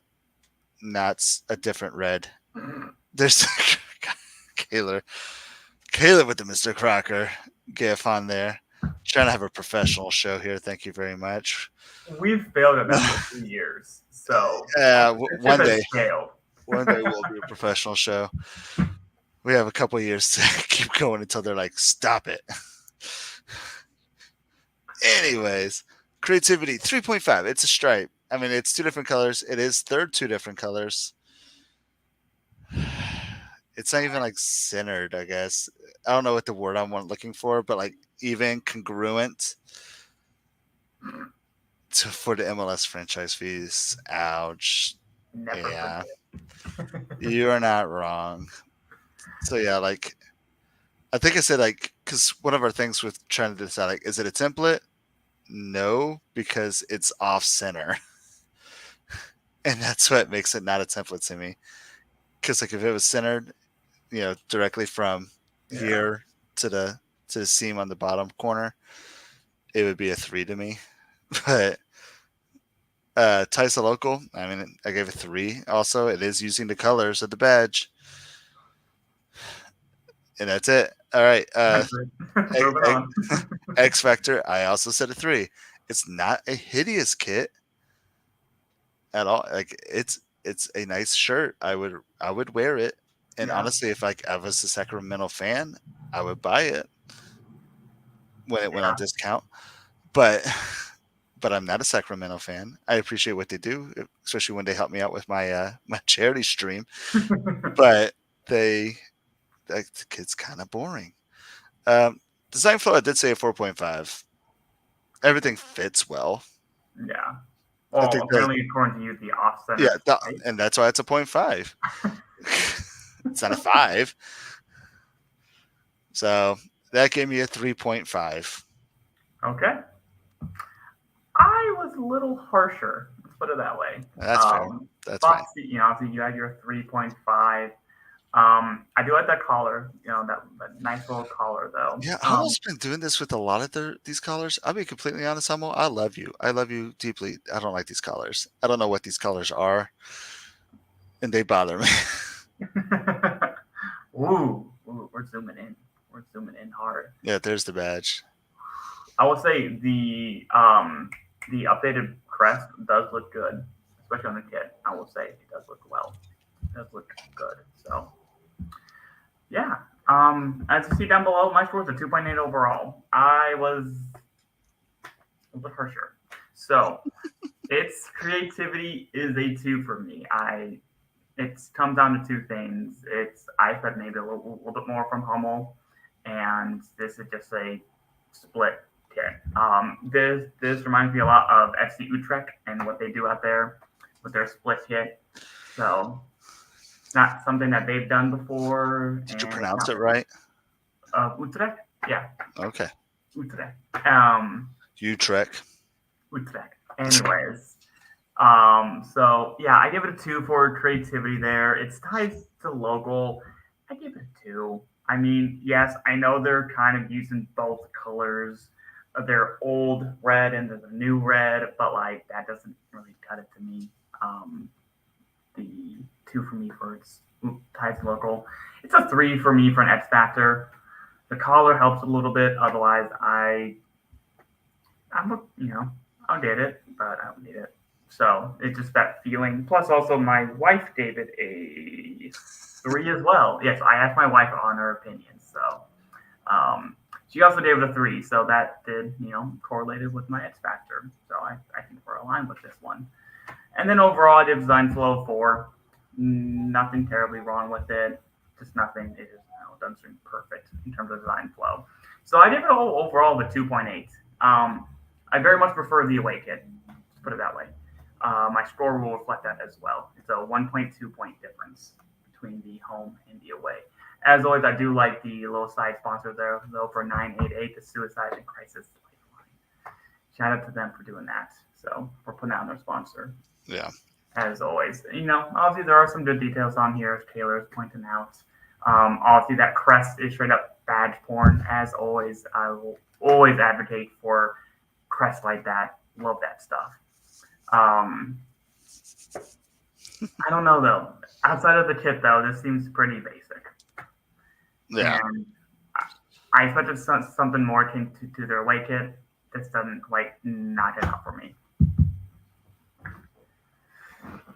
not a different red. There's Kayla with the Mr. Crocker gif on there. Trying to have a professional show here. Thank you very much. We've failed at that for 2 years. So one day failed. One day we'll be a professional show. We have a couple of years to keep going until they're like, stop it. Anyways, creativity 3.5. It's a stripe. I mean, it's 2 different colors. It is 2 different colors. It's not even like centered, I guess. I don't know what the word I'm looking for, but like even congruent for the MLS franchise fees. Ouch. Never yeah. You are not wrong. So yeah, like I think I said like because one of our things with trying to decide like is it a template? No, because it's off center, and that's what makes it not a template to me. Because like if it was centered, directly from here to the seam on the bottom corner, it would be a 3 to me. But Tysa Local, I mean, I gave it 3. Also, it is using the colors of the badge. And that's it. All right. X Factor, I also said a 3. It's not a hideous kit at all. Like it's a nice shirt. I would wear it. And honestly, if I was a Sacramento fan, I would buy it when it went on discount. But I'm not a Sacramento fan. I appreciate what they do, especially when they help me out with my my charity stream. But the kid's kind of boring. Design flow, I did say a 4.5. Everything fits well. Yeah. Well, apparently, according to you, the offset. Yeah, and that's why it's a 0.5. It's not a 5. So that gave me a 3.5. Okay. I was a little harsher. Let's put it that way. That's fair. That's fine. Obviously you had your 3.5. I do like that collar. That nice little collar though. Yeah, Hummel's been doing this with a lot of these collars. I'll be completely honest, Hummel. I love you. I love you deeply. I don't like these collars. I don't know what these collars are, and they bother me. Ooh, we're zooming in. We're zooming in hard. Yeah, there's the badge. I will say the updated crest does look good, especially on the kit. I will say it does look well. It does look good. So, yeah. As you see down below, my score was a 2.8 overall. I was a little harsher. So, its creativity is a 2 for me. It comes down to 2 things. I expect maybe a little bit more from Hummel, and this is just a split kit. This reminds me a lot of FC Utrecht and what they do out there with their split kit. So it's not something that they've done before. Did you pronounce it right? Utrecht? Yeah. Okay. Utrecht. Utrecht. Utrecht. Anyways, So yeah, I give it a 2 for creativity there. It's tied to local. I give it a 2. I mean, yes, I know they're kind of using both colors of their old red and the new red, but like that doesn't really cut it to me. The 2 for me for its tied to local. It's a 3 for me for an X factor. The collar helps a little bit. Otherwise, I'll get it, but I don't need it. So it's just that feeling. Plus, also my wife gave it a 3 as well. Yes, I asked my wife on her opinion. So she also gave it a 3. So that did, correlated with my X factor. So I think we're aligned with this one. And then overall, I did design flow 4. Nothing terribly wrong with it. Just nothing. It just doesn't seem perfect in terms of design flow. So I give it overall the 2.8. I very much prefer the away kit. Let's put it that way. My score will reflect that as well. It's a 1.2 point difference between the home and the away. As always, I do like the little side sponsor there, though, for 988, the Suicide and Crisis Lifeline. Shout out to them for doing that. So for putting out their sponsor. Yeah. As always, obviously there are some good details on here, as Taylor is pointing out. Obviously that crest is straight up badge porn. As always, I will always advocate for crest like that. Love that stuff. I don't know though. Outside of the kit though, this seems pretty basic. Yeah. And I expected something more akin to their away kit. This doesn't quite knock it out for me.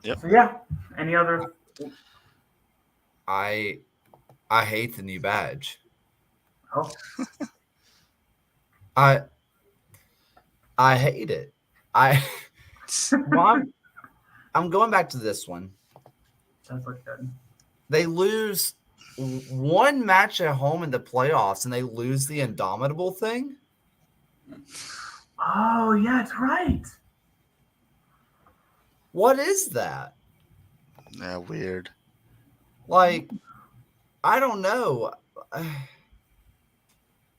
Yep. So yeah. Any other? I hate the new badge. Oh. I hate it. I'm going back to this one. Does look good. They lose one match at home in the playoffs, and they lose the Indomitable thing. Oh yeah, it's right. What is that? Yeah, weird. Like, I don't know.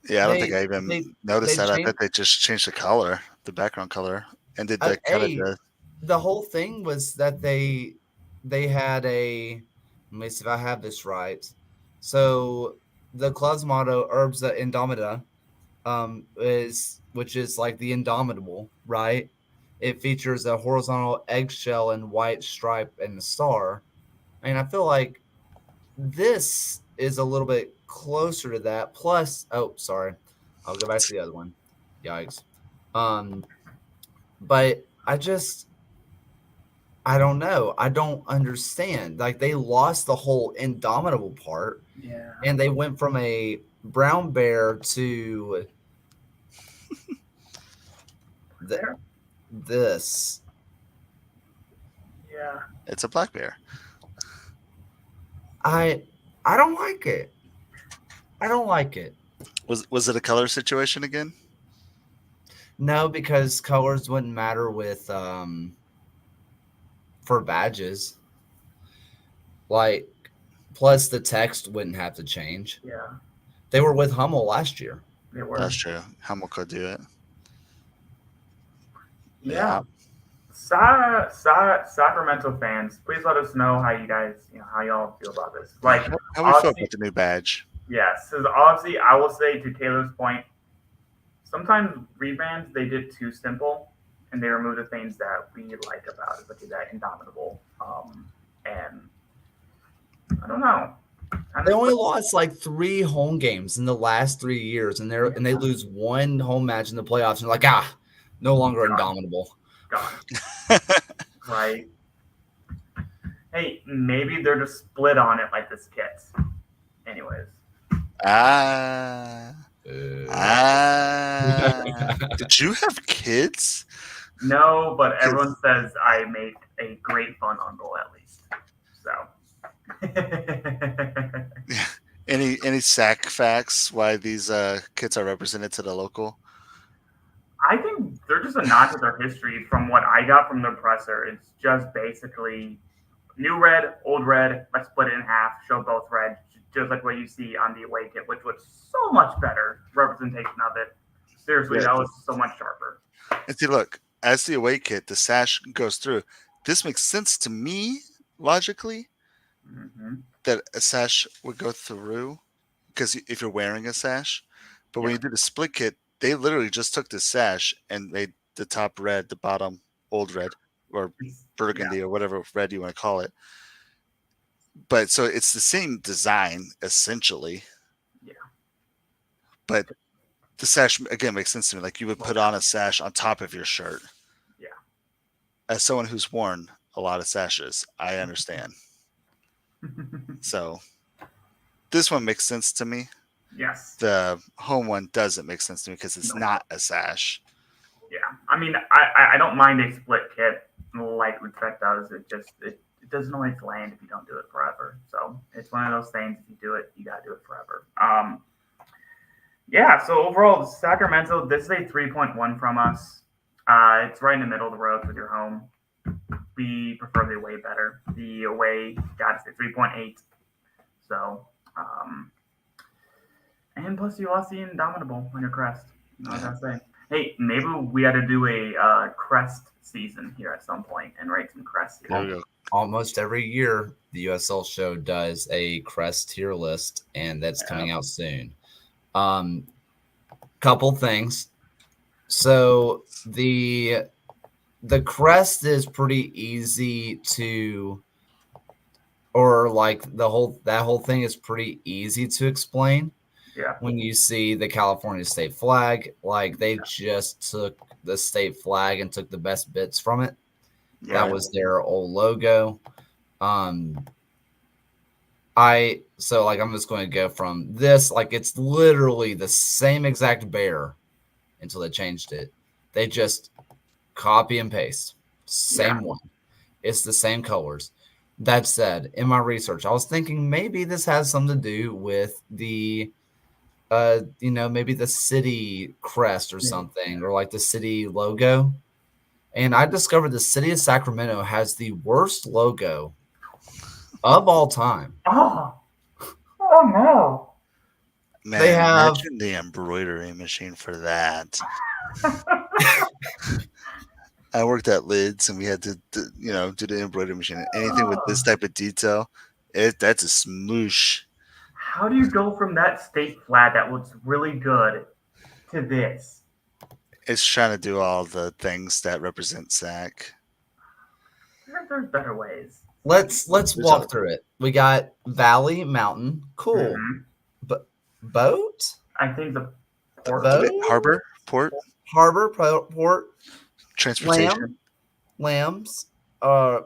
Yeah, I don't think I even noticed that. I bet they just changed the color, the background color, and did the kind of the whole thing was that they had a. Let me see if I have this right. So the club's motto, "Herbs the Indomita," which is like the Indomitable, right? It features a horizontal eggshell and white stripe and the star. And I feel like this is a little bit closer to that. Plus, oh, sorry. I'll go back to the other one. Yikes. But I don't know. I don't understand. Like, they lost the whole Indomitable part. Yeah. And they went from a brown bear to this. Yeah. It's a black bear. I don't like it. I don't like it. Was it a color situation again? No, because colors wouldn't matter with for badges. Like, plus the text wouldn't have to change. Yeah. They were with Hummel last year. They were. That's true. Hummel could do it. Yeah. Sacramento fans, please let us know how you guys, how y'all feel about this. Like, how we feel about the new badge. Yes, because obviously, I will say to Taylor's point, sometimes rebrands they did too simple, and they removed the things that we like about it, which is that Indomitable. And I don't know. They only lost like 3 home games in the last 3 years, and they lose one home match in the playoffs, and they're like, no longer Indomitable. Gone. Right. Hey, maybe they're just split on it like this kit. Anyways. Did you have kids? No, but everyone says I make a great fun uncle at least. So. Any sack facts why these kits are represented to the local? I think they're just a nod to their history. From what I got from the presser, it's just basically new red, old red. Let's split it in half, show both red, just like what you see on the away kit, which was so much better representation of it. Seriously, that was so much sharper. And see, look, as the away kit, the sash goes through. This makes sense to me logically that a sash would go through because if you're wearing a sash, but when you do the split kit, they literally just took the sash and made the top red, the bottom old red or burgundy or whatever red you want to call it. But so it's the same design essentially. Yeah. But the sash again makes sense to me. Like you would put on a sash on top of your shirt. Yeah. As someone who's worn a lot of sashes, I understand. So this one makes sense to me. Yes. The home one doesn't make sense to me because it's not a sash. Yeah. I mean, I don't mind a split kit like Utrecht does. It doesn't always land if you don't do it forever. So it's one of those things. If you do it, you gotta do it forever. Yeah. So overall, Sacramento. This is a 3.1 from us. It's right in the middle of the road with your home. We prefer the away better. The away got us a 3.8. So, and plus you lost the Indomitable on your crest. I gotta say. Hey, maybe we had to do a crest season here at some point and rate some crests here. Almost every year, the USL show does a crest tier list, and that's coming out soon. Couple things. So the crest is pretty easy to, or like that whole thing is pretty easy to explain. Yeah. When you see the California state flag, like they just took the state flag and took the best bits from it. Yeah. That was their old logo. I'm just going to go from this, like it's literally the same exact bear until they changed it. They just copy and paste. Same one. It's the same colors. That said, in my research, I was thinking maybe this has something to do with the maybe the city crest or something, or like the city logo. And I discovered the city of Sacramento has the worst logo of all time. Oh no. Man, They have imagine the embroidery machine for that. I worked at Lids and we had to do the embroidery machine. Anything with this type of detail, that's a smoosh. How do you go from that state flag that looks really good to this? It's trying to do all the things that represent Sac. There's better ways. Let's walk through it. We got Valley, Mountain, cool. But boat? I think the port, harbor, port, transportation, lambs, and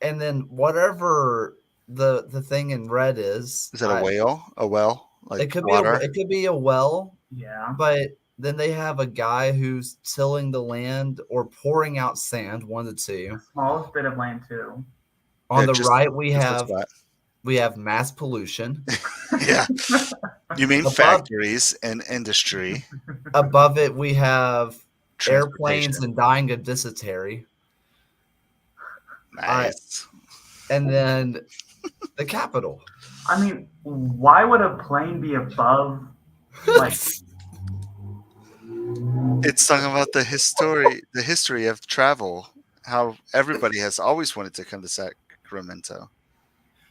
then whatever the thing in red is. Is that a whale? A well? Like it could water? be. It could be a well. Yeah. But then they have a guy who's tilling the land or pouring out sand. One of the two. Smallest bit of land too. On the right, we have mass pollution. Yeah. You mean factories and industry. Above it, we have airplanes and dying of dysentery. Nice. And then the Capitol. I mean, why would a plane be above? Like, it's talking about the history of travel. How everybody has always wanted to come to Sacramento.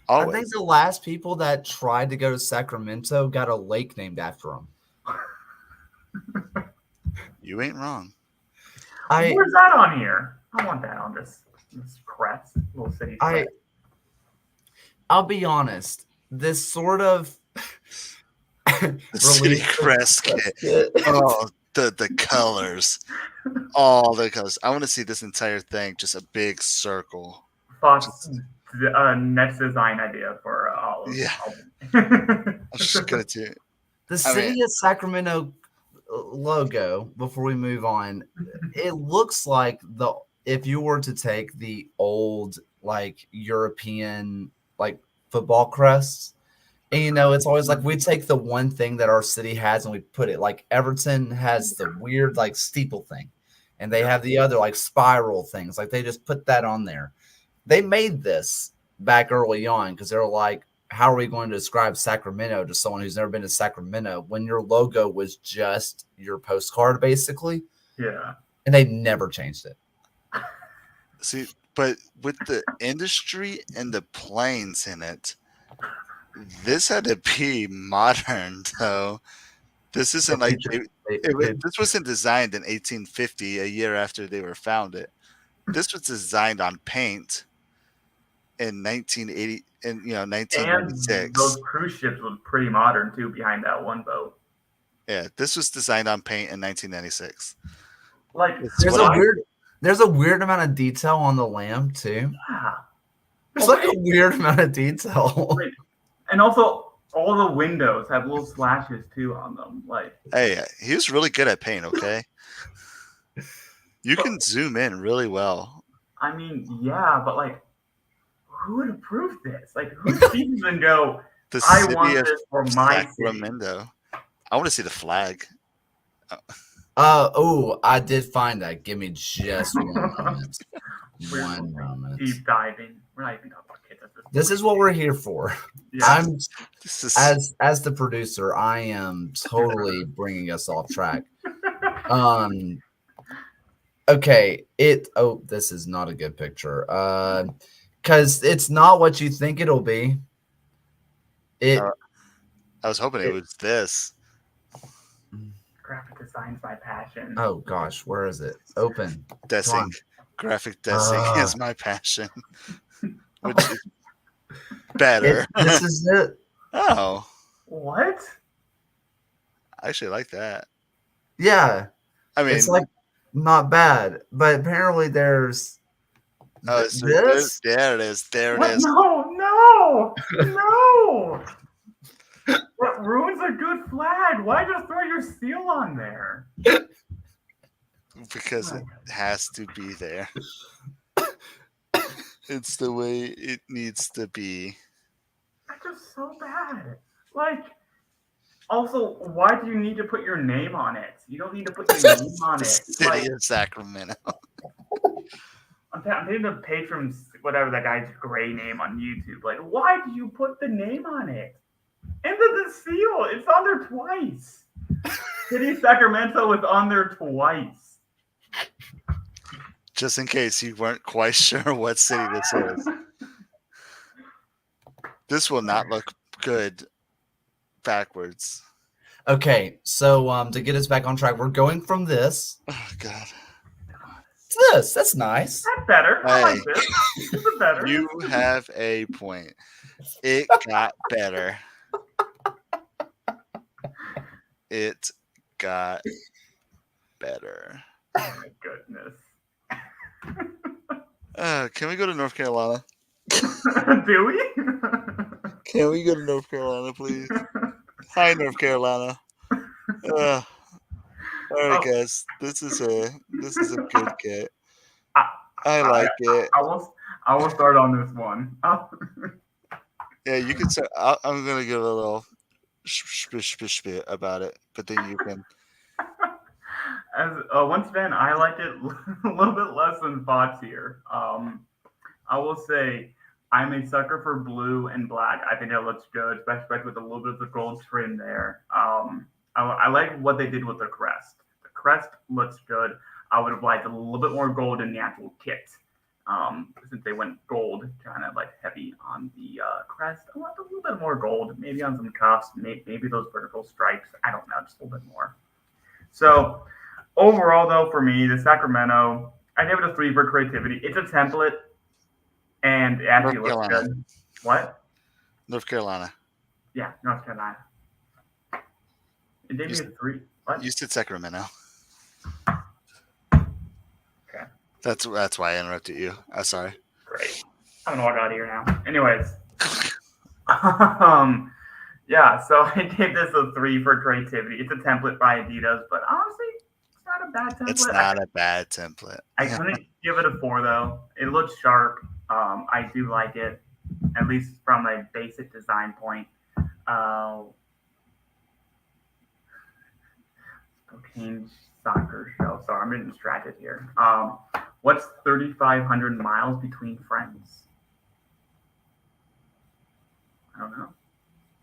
Always. I think the last people that tried to go to Sacramento got a lake named after them. You ain't wrong. Where's that on here? I want that on this crest, little city crest. I'll be honest. This sort of the city crest kit. Oh, the colors. All the colors. I want to see this entire thing, just a big circle. Next design idea for all of I'm just gonna do it. The city of Sacramento logo, before we move on, it looks like if you were to take the old like European like football crests, and it's always like we take the one thing that our city has and we put it, like Everton has the weird like steeple thing, and they have the other like spiral things, like they just put that on there. They made this back early on because they were like, how are we going to describe Sacramento to someone who's never been to Sacramento when your logo was just your postcard, basically? Yeah. and they never changed it. See, but with the industry and the planes in it, this had to be modern, though. This isn't like this wasn't designed in 1850, a year after they were founded. This was designed on paint in 1980, in And 1996. those cruise ships look pretty modern too behind that one boat. Yeah, this was designed on paint in 1996. Like there's a weird amount of detail on the lamp too. Yeah. There's like a weird amount of detail. And also all the windows have little slashes too on them. Like, hey, he was really good at paint. Okay, you can zoom in really well. I mean, yeah, but like, who would approve this? Like, who sees and go, The I city want of this for my city? Sacramento. I want to see the flag. I did find that. Give me just 1 moment. One moment. Deep diving. We're not even talking about kids. This is what we're here for. Yeah. As the producer, I am totally bringing us off track. Okay, this is not a good picture. Because it's not what you think it'll be. I was hoping it was this. Graphic design's my passion. Oh gosh, where is it? Open. Dessing. Graphic dessing is my passion. Which is better. This is it. Oh. What? I actually like that. Yeah. I mean, it's like not bad, but apparently there's this. There it is. There it is. No. That ruins a good flag. Why just throw your seal on there? Because it has to be there. It's the way it needs to be. That's just so bad. Like, also, why do you need to put your name on it? You don't need to put your name on The it. city of Sacramento. I'm thinking of patrons, whatever that guy's gray name on YouTube. Like, why do you put the name on it? And the seal, it's on there twice. City of Sacramento is on there twice. Just in case you weren't quite sure what city this is. This will not look good backwards. Okay, so to get us back on track, we're going from this. Oh God. To this. That's nice. That's better. I like Hey. this. This is better. You have a point. It got better. It got better. Oh my goodness. Can we go to North Carolina? Do we? Can we go to North Carolina, please? Hi, North Carolina. All right, guys. This is a good get. I like it. I will start on this one. Yeah, you can start. I'm gonna give a little spish about it, but then you can. As once again, I like it a little bit less than Fox here. I will say I'm a sucker for blue and black. I think it looks good, especially with a little bit of the gold trim there. I like what they did with the crest. The crest looks good. I would have liked a little bit more gold in the actual kit. Since they went gold, kind of like heavy on the crest. I want a little bit more gold, maybe on some cuffs, maybe those vertical stripes. I don't know, just a little bit more. So overall, though, for me, the Sacramento, I give it a 3 for creativity. It's a template, and it actually looks good. What? North Carolina. Yeah, North Carolina. It gave me a 3. What? You said Sacramento. Okay. That's why I interrupted you. I'm sorry. Great. I'm gonna walk out of here now. Anyways. Yeah, so I gave this a 3 for creativity. It's a template by Adidas, but honestly, it's not a bad template. It's not a bad template. I couldn't give it a 4 though. It looks sharp. I do like it, at least from a basic design point. Spokane soccer show. Sorry, I'm getting distracted here. What's 3,500 miles between friends? I don't know.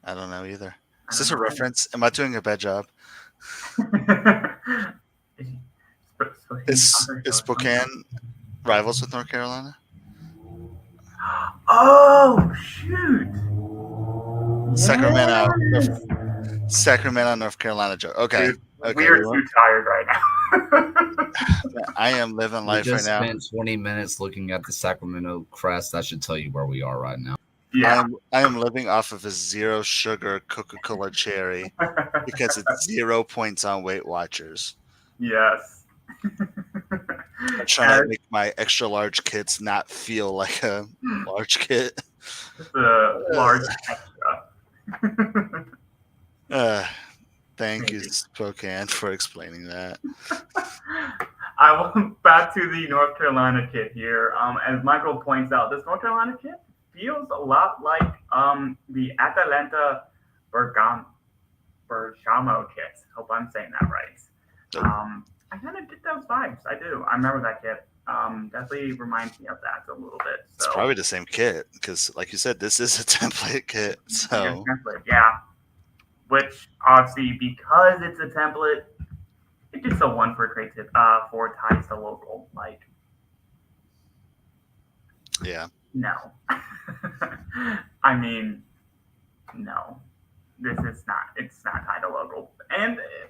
I don't know either. Is this a reference? Am I doing a bad job? It's Is Spokane rivals with North Carolina? Oh shoot! Sacramento, Yes! Sacramento, North Carolina joke. Okay, Dude, okay. we are too tired right now. I am living We life right just now. spent 20 minutes looking at the Sacramento crest. That should tell you where we are right now. Yeah. I am living off of a 0 sugar Coca-Cola cherry because it's 0 points on Weight Watchers. Yes. I'm trying to make my extra large kits not feel like a large kit. Just a large extra. Thank you, Spokane, for explaining that. I went back to the North Carolina kit here. As Michael points out, this North Carolina kit feels a lot like the Atalanta Bergamo kit. Hope I'm saying that right. I kind of get those vibes. I do. I remember that kit. Definitely reminds me of that a little bit. So. It's probably the same kit because, like you said, this is a template kit. So yeah. Which obviously, because it's a template, it gets a 1 for creative for ties to local. Like, yeah. No. I mean, no. This is not. It's not tied to local.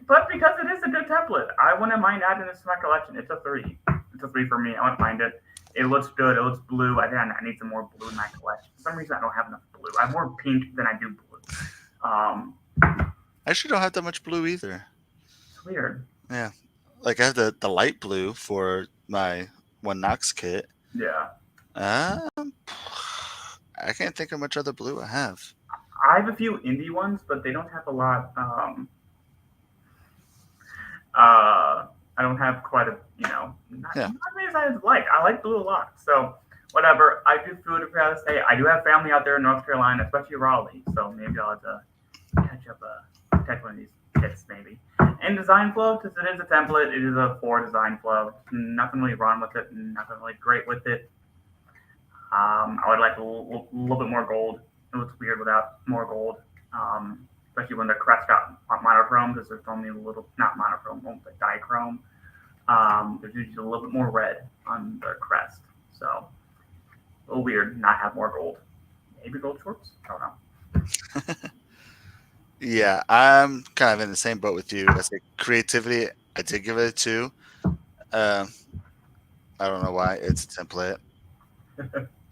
But because it is a good template, I wouldn't mind adding this to my collection. It's a 3. It's a 3 for me. I wouldn't mind it. It looks good. It looks blue. I think I need some more blue in my collection. For some reason, I don't have enough blue. I have more pink than I do blue. I actually don't have that much blue either. It's weird. Yeah. Like I have the light blue for my one Knox kit. Yeah. I can't think of much other blue I have. I have a few indie ones, but they don't have a lot. I don't have quite a, not as many as I like. I like blue a lot. So whatever. I do feel proud to say I do have family out there in North Carolina, especially Raleigh. So maybe I'll have to catch one of these kits maybe. And design flow, since it is a template, it is a 4 design flow. Nothing really wrong with it. Nothing really great with it. I would like a little bit more gold. It looks weird without more gold, especially when the crest got monochrome, because there's only a little, not monochrome, but dichrome. There's usually a little bit more red on the crest. So, a little weird not have more gold. Maybe gold shorts? I don't know. Yeah, I'm kind of in the same boat with you. I say creativity, I did give it a 2. I don't know why. It's a template.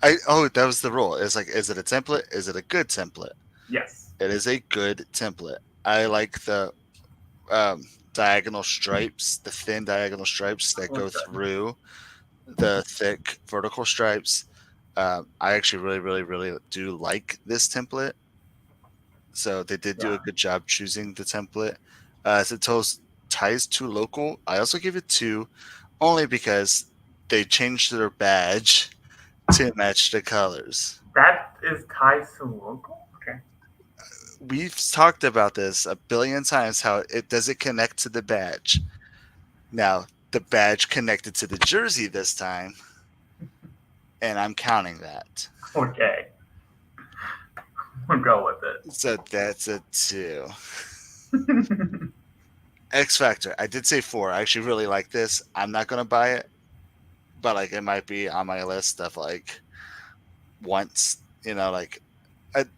That was the rule. It's like, is it a template? Is it a good template? Yes. It is a good template. I like the diagonal stripes, the thin diagonal stripes that go through the thick vertical stripes. I actually really, really, really do like this template. So they did do a good job choosing the template. As it ties to local, I also give it 2, only because they changed their badge to match the colors. That is ties to local? Okay. We've talked about this a billion times, how it doesn't connect to the badge. Now, the badge connected to the jersey this time, and I'm counting that. Okay. We'll go with it. So that's a 2. X Factor. I did say 4. I actually really like this. I'm not going to buy it, but like it might be on my list of like once, like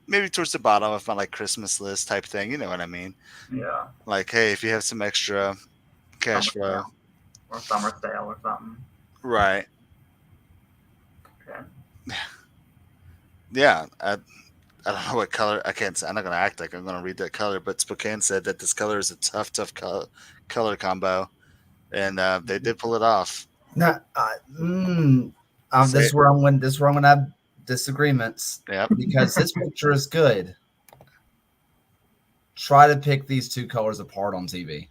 maybe towards the bottom of my like Christmas list type thing. You know what I mean? Yeah. Like, hey, if you have some extra cash flow. Or summer sale or something. Right. Okay. Yeah. I don't know what color. I'm not going to act like I'm going to read that color, but Spokane said that this color is a tough color combo, and they did pull it off. No, this is where I'm going. This is where I'm going to have disagreements. Yeah. Because this picture is good. Try to pick these 2 colors apart on TV.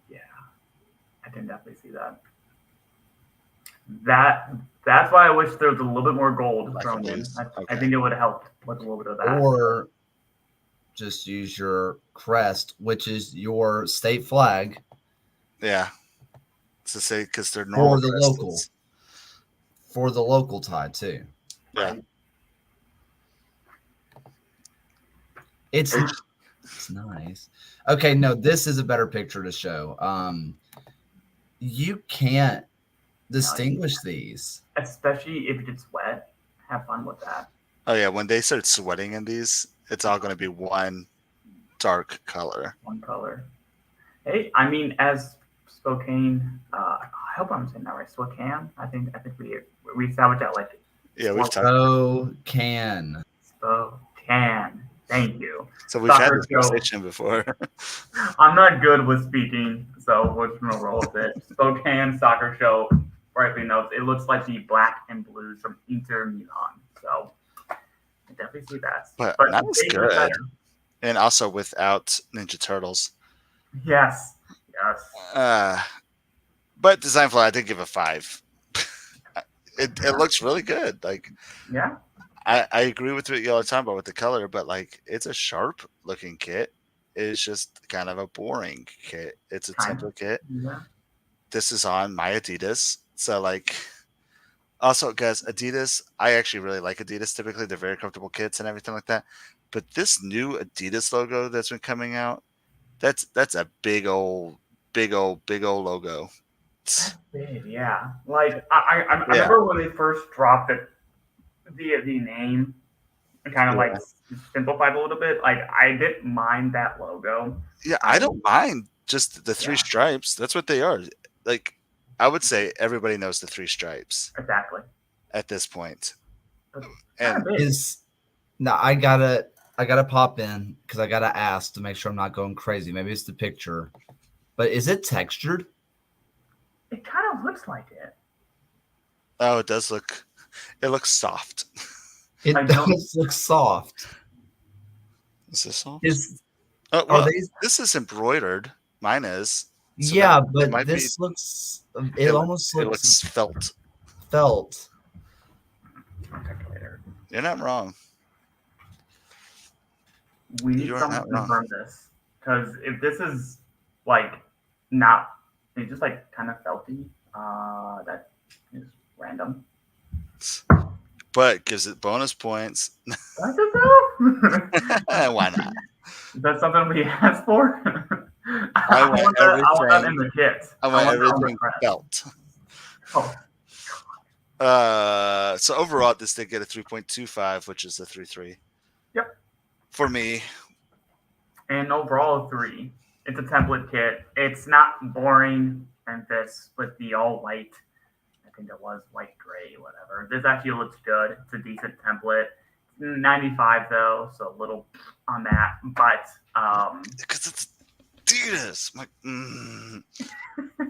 Yeah, I can definitely see that. That's why I wish there was a little bit more gold thrown in. I think it would have helped with a little bit of that. Or just use your crest, which is your state flag. Yeah. To say, because they're normal. For the local tie, too. Yeah. It's nice. Okay, no, this is a better picture to show. you can't distinguish these. Especially if it gets wet. Have fun with that. Oh yeah, when they start sweating in these, it's all going to be one dark color. One color. Hey, I mean, as Spokane, I hope I'm saying that right. Spokane. I think we established that like. Yeah, we've talked. Spokane. Spokane. Thank you. So we've had this conversation before. I'm not good with speaking, so we're just gonna roll with it. Spokane Soccer Show. Rightly notes, it looks like the black and blues from Inter Milan. So I definitely see that. But that was good. And also without Ninja Turtles. Yes. But design flaw, I did give a 5. It looks really good. Like, yeah. I agree with what y'all are talking about with the color, but like it's a sharp looking kit. It's just kind of a boring kit. It's a template kit. Yeah. This is on my Adidas. So like, also guys, Adidas, I actually really like Adidas. Typically they're very comfortable kits and everything like that. But this new Adidas logo that's been coming out, that's a big old logo. That's big, yeah. Like I remember when they first dropped it, the name, kind of like simplified a little bit. Like I didn't mind that logo. Yeah, I don't mind just the 3 stripes. That's what they are. Like I would say everybody knows the 3 stripes. Exactly. At this point. And I gotta pop in because I gotta ask to make sure I'm not going crazy. Maybe it's the picture, but is it textured? It kind of looks like it. Oh, it does look. It looks soft. It does look soft. Is this soft? This is embroidered. Mine is. So yeah, but this looks. It almost looks. It looks felt. Felt. You're not wrong. We need someone to confirm this, because if this is like not, it's just like kind of felty. That is random. But gives it bonus points. Why not? Is that something we asked for? I want that in the kit. I want everything felt. Oh. So overall, this did get a 3.25, which is a 3.3. Yep. For me. And overall, 3. It's a template kit. It's not boring and this with the all white. I think it was white gray, whatever. This actually looks good. It's a decent template. 95 though, so a little on that. But because it's Adidas. I'm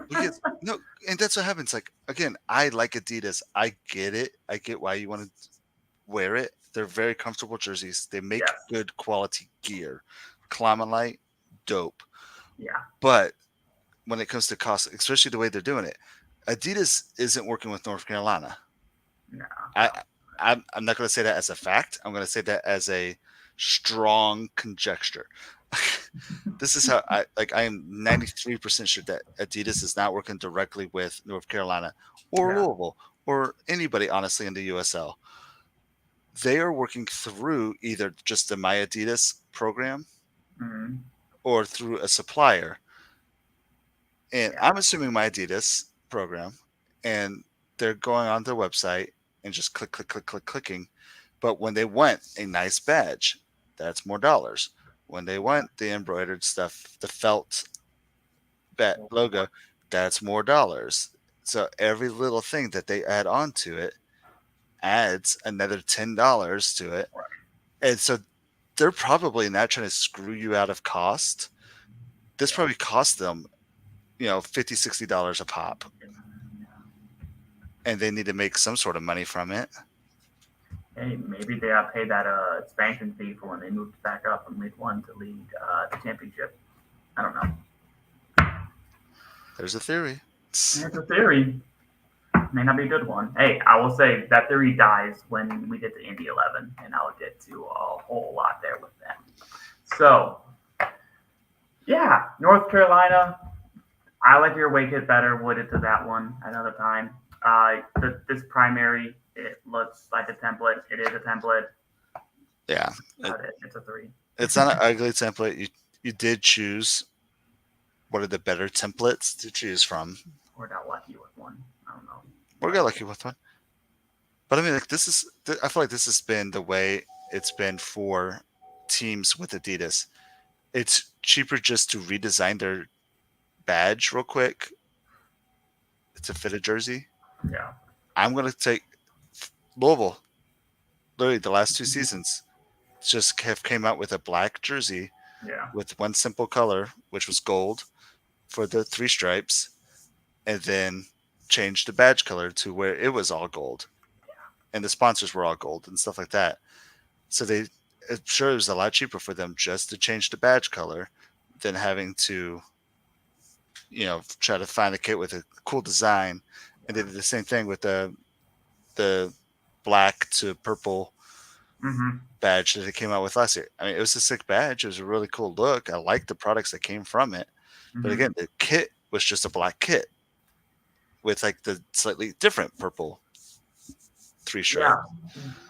like, no, and that's what happens. Like again, I like Adidas. I get it. I get why you want to wear it. They're very comfortable jerseys. They make good quality gear. Climalite, dope. Yeah. But when it comes to cost, especially the way they're doing it, Adidas isn't working with North Carolina. No. I'm not going to say that as a fact. I'm going to say that as a strong conjecture. This is how I am 93% sure that Adidas is not working directly with North Carolina or Louisville or anybody, honestly, in the USL. They are working through either just the My Adidas program or through a supplier. And I'm assuming My Adidas program, and they're going on their website and just clicking. But when they want a nice badge, that's more dollars. When they want the embroidered stuff, the felt logo, that's more dollars. So every little thing that they add on to it adds another $10 to it. And so they're probably not trying to screw you out of cost. This probably cost them, $50, $60 a pop. And they need to make some sort of money from it. Hey, maybe they got paid that expansion fee for when they moved back up from League One to the Championship. I don't know. There's a theory. There's a theory. May not be a good one. Hey, I will say that theory dies when we get to Indy 11, and I'll get to a whole lot there with them. So, yeah, North Carolina. I like your away kit better. Would it to that one another time? This primary, it looks like a template. It is a template. Yeah. It's a 3. It's not an ugly template. You did choose one of the better templates to choose from. Or got lucky with one. I don't know. Or got lucky with one. But I mean, like I feel like this has been the way it's been for teams with Adidas. It's cheaper just to redesign their badge real quick to fit a jersey. Yeah. I'm gonna take Louisville. Literally, the last 2 seasons just came out with a black jersey with one simple color, which was gold for the 3 stripes, and then changed the badge color to where it was all gold, and the sponsors were all gold and stuff like that. So it was a lot cheaper for them just to change the badge color than having to, try to find a kit with a cool design. And they did the same thing with the black to purple badge that it came out with last year. I mean, it was a sick badge. It was a really cool look. I liked the products that came from it. But again, the kit was just a black kit with like the slightly different purple 3 stripe.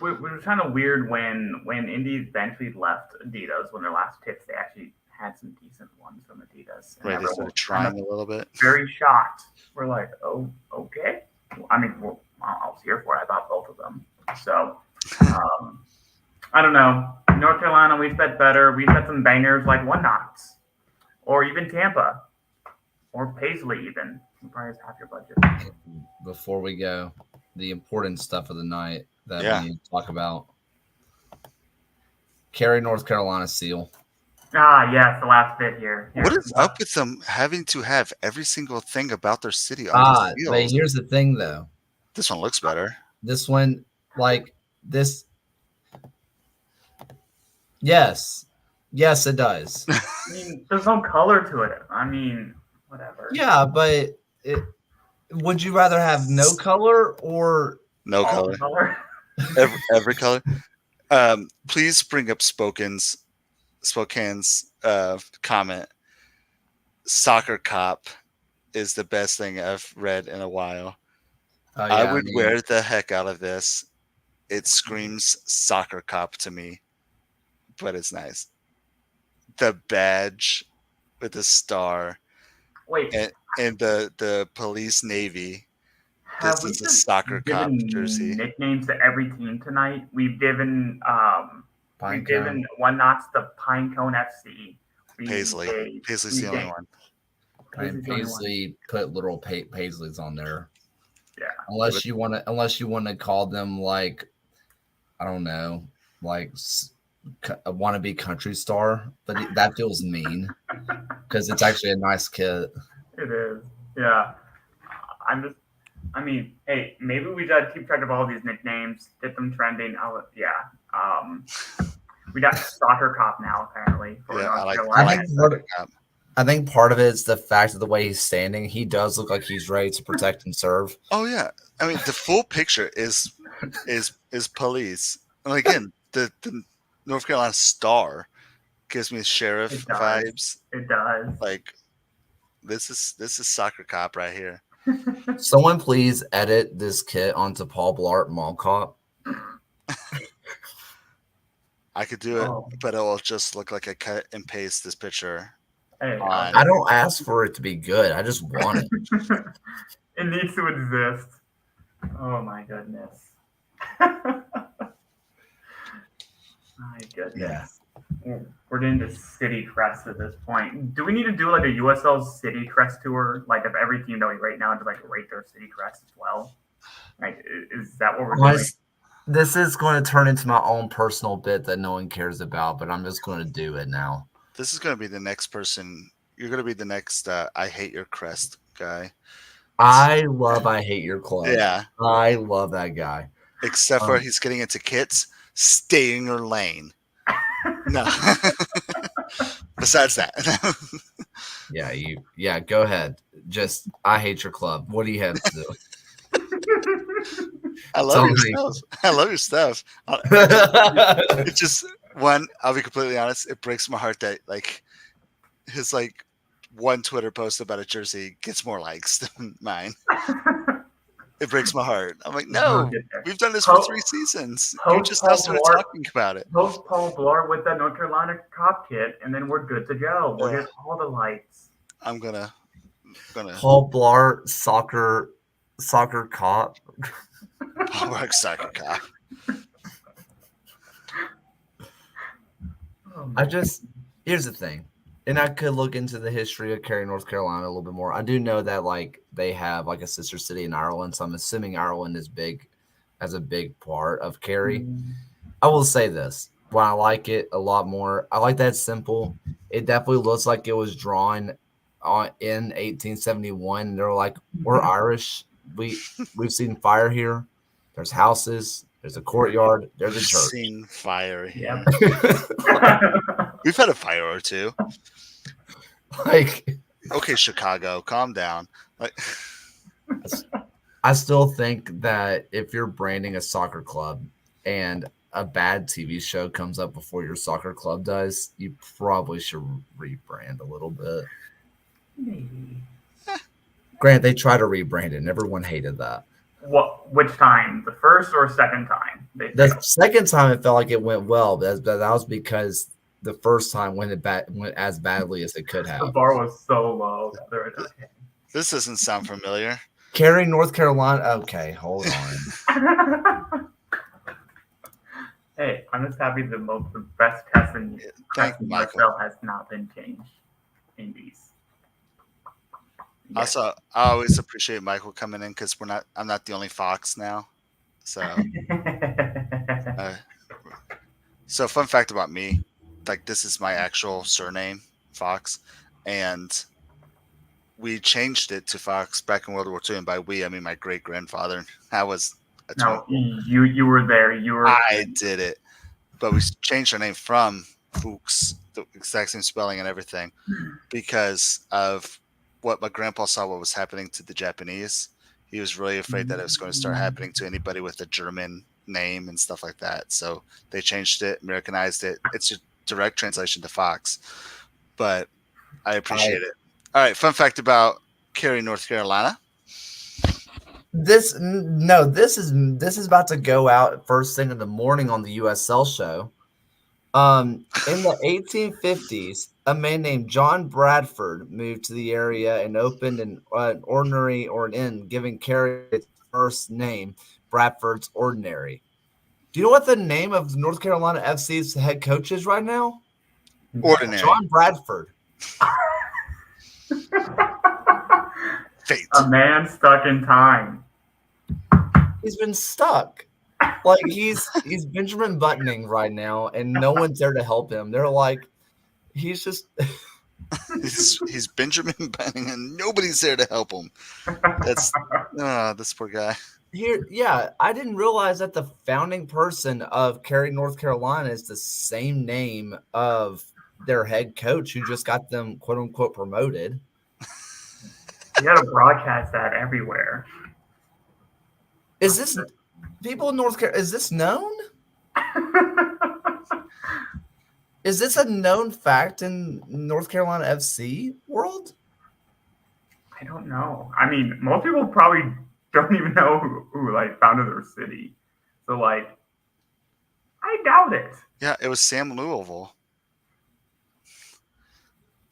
Yeah, it was kind of weird when Indy eventually left Adidas. When their last kits, they actually had some decent ones from Adidas. Right, they started trying a little bit. Very shocked. We're like, oh, okay. I mean, I was here for it. I bought both of them. So, I don't know. North Carolina, we've bet better. We've had some bangers like one Knox, or even Tampa, or Paisley even. Probably has half your budget. Before we go, the important stuff of the night that we need to talk about. Carry North Carolina seal. Yes, the last bit here. What is up with them having to have every single thing about their city on the But here's the thing, though. This one looks better. This one, like this. Yes, it does. I mean, there's no color to it. I mean, whatever. Yeah, but would you rather have no color or no color? Every color. Please bring up Spokane's comment. Soccer Cop is the best thing I've read in a while. I would wear the heck out of this. It screams Soccer Cop to me, but it's nice. The badge with the star. Wait. And the police navy. Have this is a Soccer Cop jersey. Nicknames to every team tonight. We've given one Knox the Pinecone FC. Paisley's the only one. And Paisley put little Paisleys on there. Yeah. Unless you want to call them like, I don't know, like a wannabe country star, but that feels mean because it's actually a nice kit. It is. Yeah. Hey, maybe we gotta keep track of all these nicknames, get them trending. We got Soccer Cop now, apparently. I think part of it is the fact of the way he's standing. He does look like he's ready to protect and serve. Oh yeah, I mean the full picture is police. And again, the North Carolina star gives me sheriff vibes. It does. Like this is Soccer Cop right here. Someone please edit this kit onto Paul Blart Mall Cop. I could do it, but it will just look like I cut and paste this picture. Hey, I don't ask for it to be good. I just want it. It needs to exist. Oh my goodness. My goodness. Yeah. We're getting to city crest at this point. Do we need to do like a USL city crest tour, like of every team that we rate now, to like rate their city crest as well? Like, is that what we're doing? This is going to turn into my own personal bit that no one cares about, but I'm just going to do it now. This is going to be the next person. You're going to be the next I hate your crest guy. I hate your club. Yeah. I love that guy. Except for he's getting into kits. Stay in your lane. No. Besides that. Yeah, go ahead. Just, I hate your club. What do you have to do? I love your stuff. It's just one, I'll be completely honest, it breaks my heart that like his like one Twitter post about a jersey gets more likes than mine. It breaks my heart. I'm like, no, we've done this for 3 seasons. You just now started talking about it. Post Paul Blart with that North Carolina Cop kit, and then we're good to go. We'll get all the lights. I'm gonna Paul Blart, soccer cop. Paul Blart, soccer cop. Here's the thing, and I could look into the history of Cary, North Carolina a little bit more. I do know that like they have like a sister city in Ireland, so I'm assuming Ireland is big, as a big part of Cary. I will say this: while I like it a lot more, I like that it's simple. It definitely looks like it was drawn in 1871. They're like, we're Irish. We've seen fire here. There's houses. There's a courtyard. There's a church. Seen fire here. Yep. We've had a fire or two. Like, okay, Chicago, calm down. Like, I still think that if you're branding a soccer club and a bad TV show comes up before your soccer club does, you probably should rebrand a little bit. Maybe. Grant, they tried to rebrand it, and everyone hated that. Which time? The first or second time? The second time it felt like it went well, but that was because the first time went as badly as it could have. The bar was so low. this doesn't sound familiar. Cary, North Carolina. Okay, hold on. Hey, I'm just happy the best test in Michael has not been changed in these. Yes. Also, I always appreciate Michael coming in because I'm not the only Fox now. So, so fun fact about me, like this is my actual surname, Fox, and we changed it to Fox back in World War II. And by we, I mean my great grandfather. You were there. I did it, but we changed our name from Fuchs, the exact same spelling and everything, because of what my grandpa saw what was happening to the Japanese. He was really afraid that it was going to start happening to anybody with a German name and stuff like that. So they changed it, Americanized it. It's a direct translation to Fox, but I appreciate it. All right. Fun fact about Cary, North Carolina. This is about to go out first thing in the morning on the USL show. In the 1850s, a man named John Bradford moved to the area and opened an ordinary or an inn, giving Cary its first name, Bradford's Ordinary. Do you know what the name of North Carolina FC's head coach is right now? Ordinary. John Bradford. Fate. A man stuck in time. He's been stuck. Like he's Benjamin Buttoning right now, and no one's there to help him. They're like, he's just he's Benjamin Buttoning, and nobody's there to help him. That's this poor guy. I didn't realize that the founding person of Cary, North Carolina, is the same name of their head coach who just got them quote unquote promoted. You gotta broadcast that everywhere. Is this people in North Carolina? Is this known? Is this a known fact in North Carolina FC world? I don't know. I mean, most people probably don't even know who like founded their city. So like, I doubt it. Yeah, it was Sam Louisville.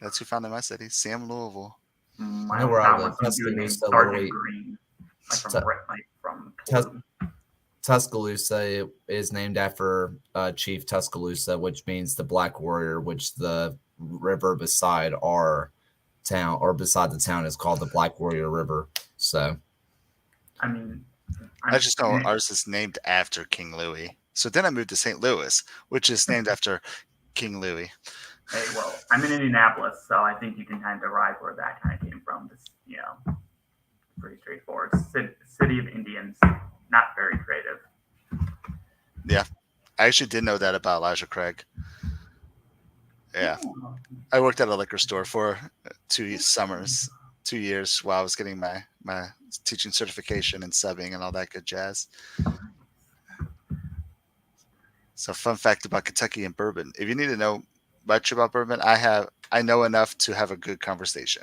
That's who founded my city, Sam Louisville. I know where I live. Tuscaloosa is named after Chief Tuscaloosa, which means the Black Warrior, which the river beside our town or beside the town is called the Black Warrior River. So, I mean, I just know ours is named after King Louis. So then I moved to St. Louis, which is named after King Louis. Hey, well, I'm in Indianapolis, so I think you can kind of derive where that kind of came from. Just, pretty straightforward. City of Indians, not very creative. Yeah, I actually did know that about Elijah Craig. Yeah, I worked at a liquor store for 2 years while I was getting my teaching certification and subbing and all that good jazz. So, fun fact about Kentucky and bourbon: if you need to know much about bourbon, I know enough to have a good conversation.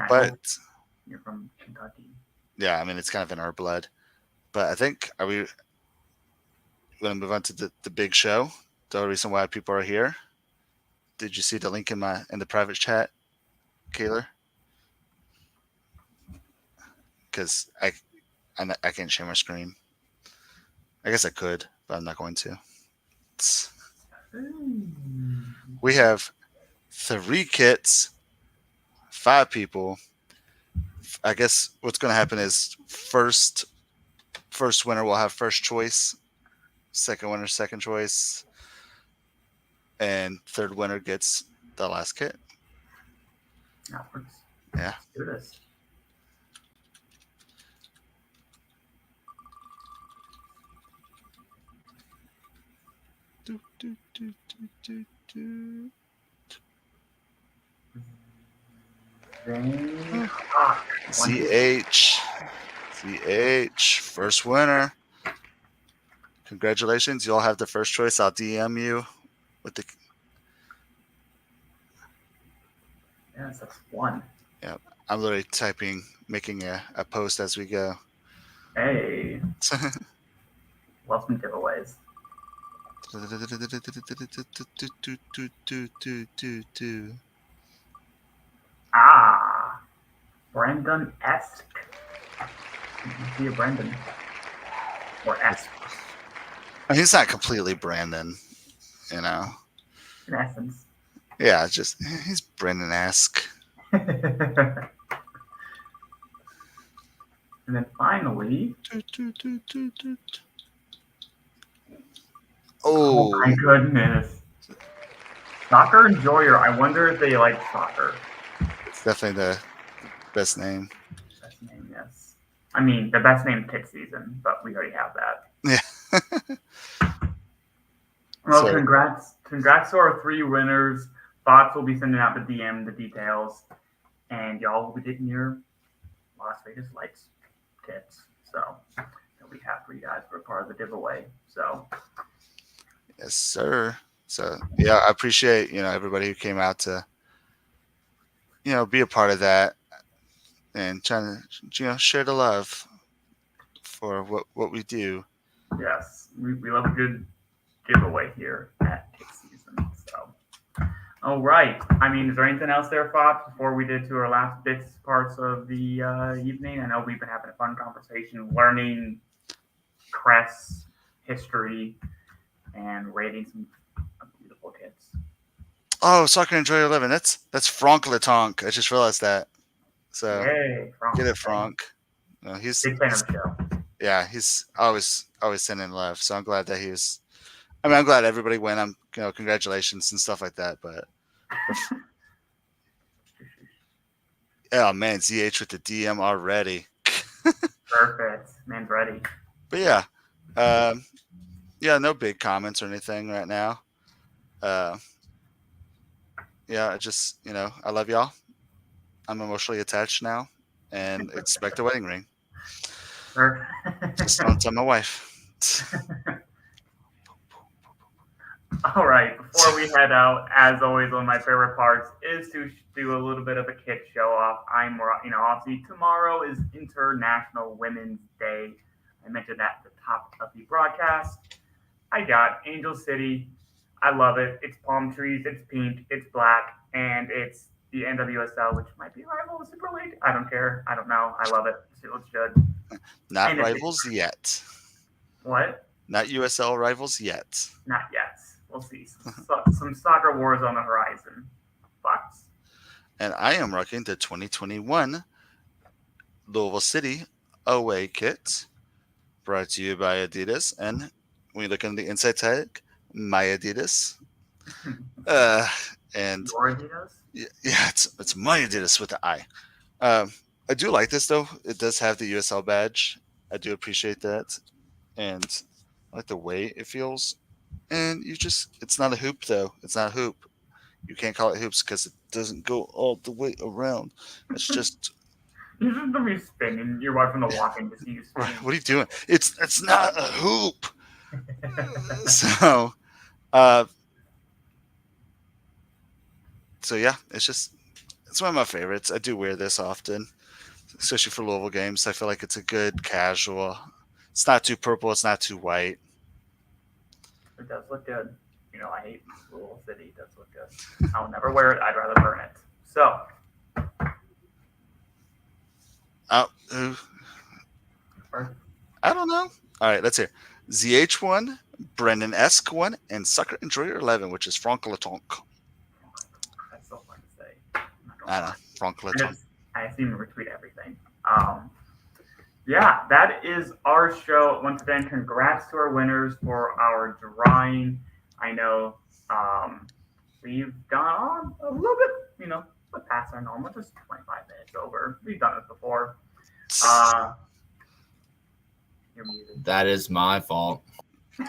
But you're from Kentucky. Yeah, I mean it's kind of in our blood. But I think are we going to move on to the big show? The reason why people are here. Did you see the link in the private chat? Kaylor? Because I can't share my screen. I guess I could, but I'm not going to. We have 3 kits, 5 people. I guess what's going to happen is first winner will have first choice, second winner second choice, and third winner gets the last kit. That works. Yeah. Let's do this. ZH, first winner. Congratulations. You'll have the first choice. I'll DM you with the. Yes, that's 1. Yeah, I'm literally making a post as we go. Hey. Love some giveaways. Brandon-esque. You see a Brandon. Or esque. He's not completely Brandon, you know. In essence. Yeah, it's just he's Brandon-esque. And then finally. Oh my goodness. Soccer Enjoyer. I wonder if they like soccer. It's definitely the best name. Best name, yes. I mean, the best name kit season, but we already have that. Yeah. Well, so, congrats to our 3 winners. Fox will be sending out the DM, the details, and y'all will be getting your Las Vegas Lights kits. So we have for you guys for part of the giveaway. So yes, sir. So yeah, I appreciate everybody who came out to be a part of that and trying to share the love for what we do. Yes, we love a good giveaway here at Kit Season. So, all right. I mean, is there anything else there, Fox, before we did to our last bits parts of the evening? I know we've been having a fun conversation, learning crest history and rating some beautiful kits. Oh, Soccer Enjoy 11. That's Franck Letonk. I just realized that. So yay, Franck. Get it, Franck. No, he's big fan of the show. Yeah, he's always sending love. So I'm glad that he was. I mean, I'm glad everybody went. Congratulations and stuff like that. But oh man, ZH with the DM already. Perfect, man's ready. But yeah, no big comments or anything right now. Yeah, I just I love y'all. I'm emotionally attached now, and expect a wedding ring. Just don't tell my wife. All right, before we head out, as always, one of my favorite parts is to do a little bit of a kit show off. Obviously tomorrow is International Women's Day. I mentioned that at the top of the broadcast. I got Angel City. I love it. It's palm trees, it's pink, it's black, and it's the NWSL, which might be a rival of Super League. I don't care. I don't know. I love it. It looks good. Not rivals yet. What? Not USL rivals yet. Not yet. We'll see. Some soccer wars on the horizon. Fox. And I am rocking the 2021 Louisville City away kit, brought to you by Adidas. And when you look on the inside tag, my Adidas. And your Adidas? Yeah, it's my Adidas with the I. I do like this though. It does have the USL badge. I do appreciate that, and I like the way it feels. And it's not a hoop though. It's not a hoop. You can't call it hoops because it doesn't go all the way around. It's just. You're just gonna be spinning. You're watching the walking to see you spin. What are you doing? It's not a hoop. So yeah, it's one of my favorites. I do wear this often, especially for Louisville games. I feel like it's a good casual. It's not too purple. It's not too white. It does look good. I hate Louisville City. It does look good. I'll never wear it. I'd rather burn it. So, I don't know. All right, let's hear. ZH1, Brendan Esk 1, and Sucker Enjoyer 11, which is Franc-le-Tonk. That's so fun to say. I know, Franc-le-Tonk. I seem to retweet everything. Yeah, that is our show. Once again, congrats to our winners for our drawing. I know we've gone on a little bit, past our normal, just 25 minutes over. We've done it before. You're muted. That is my fault.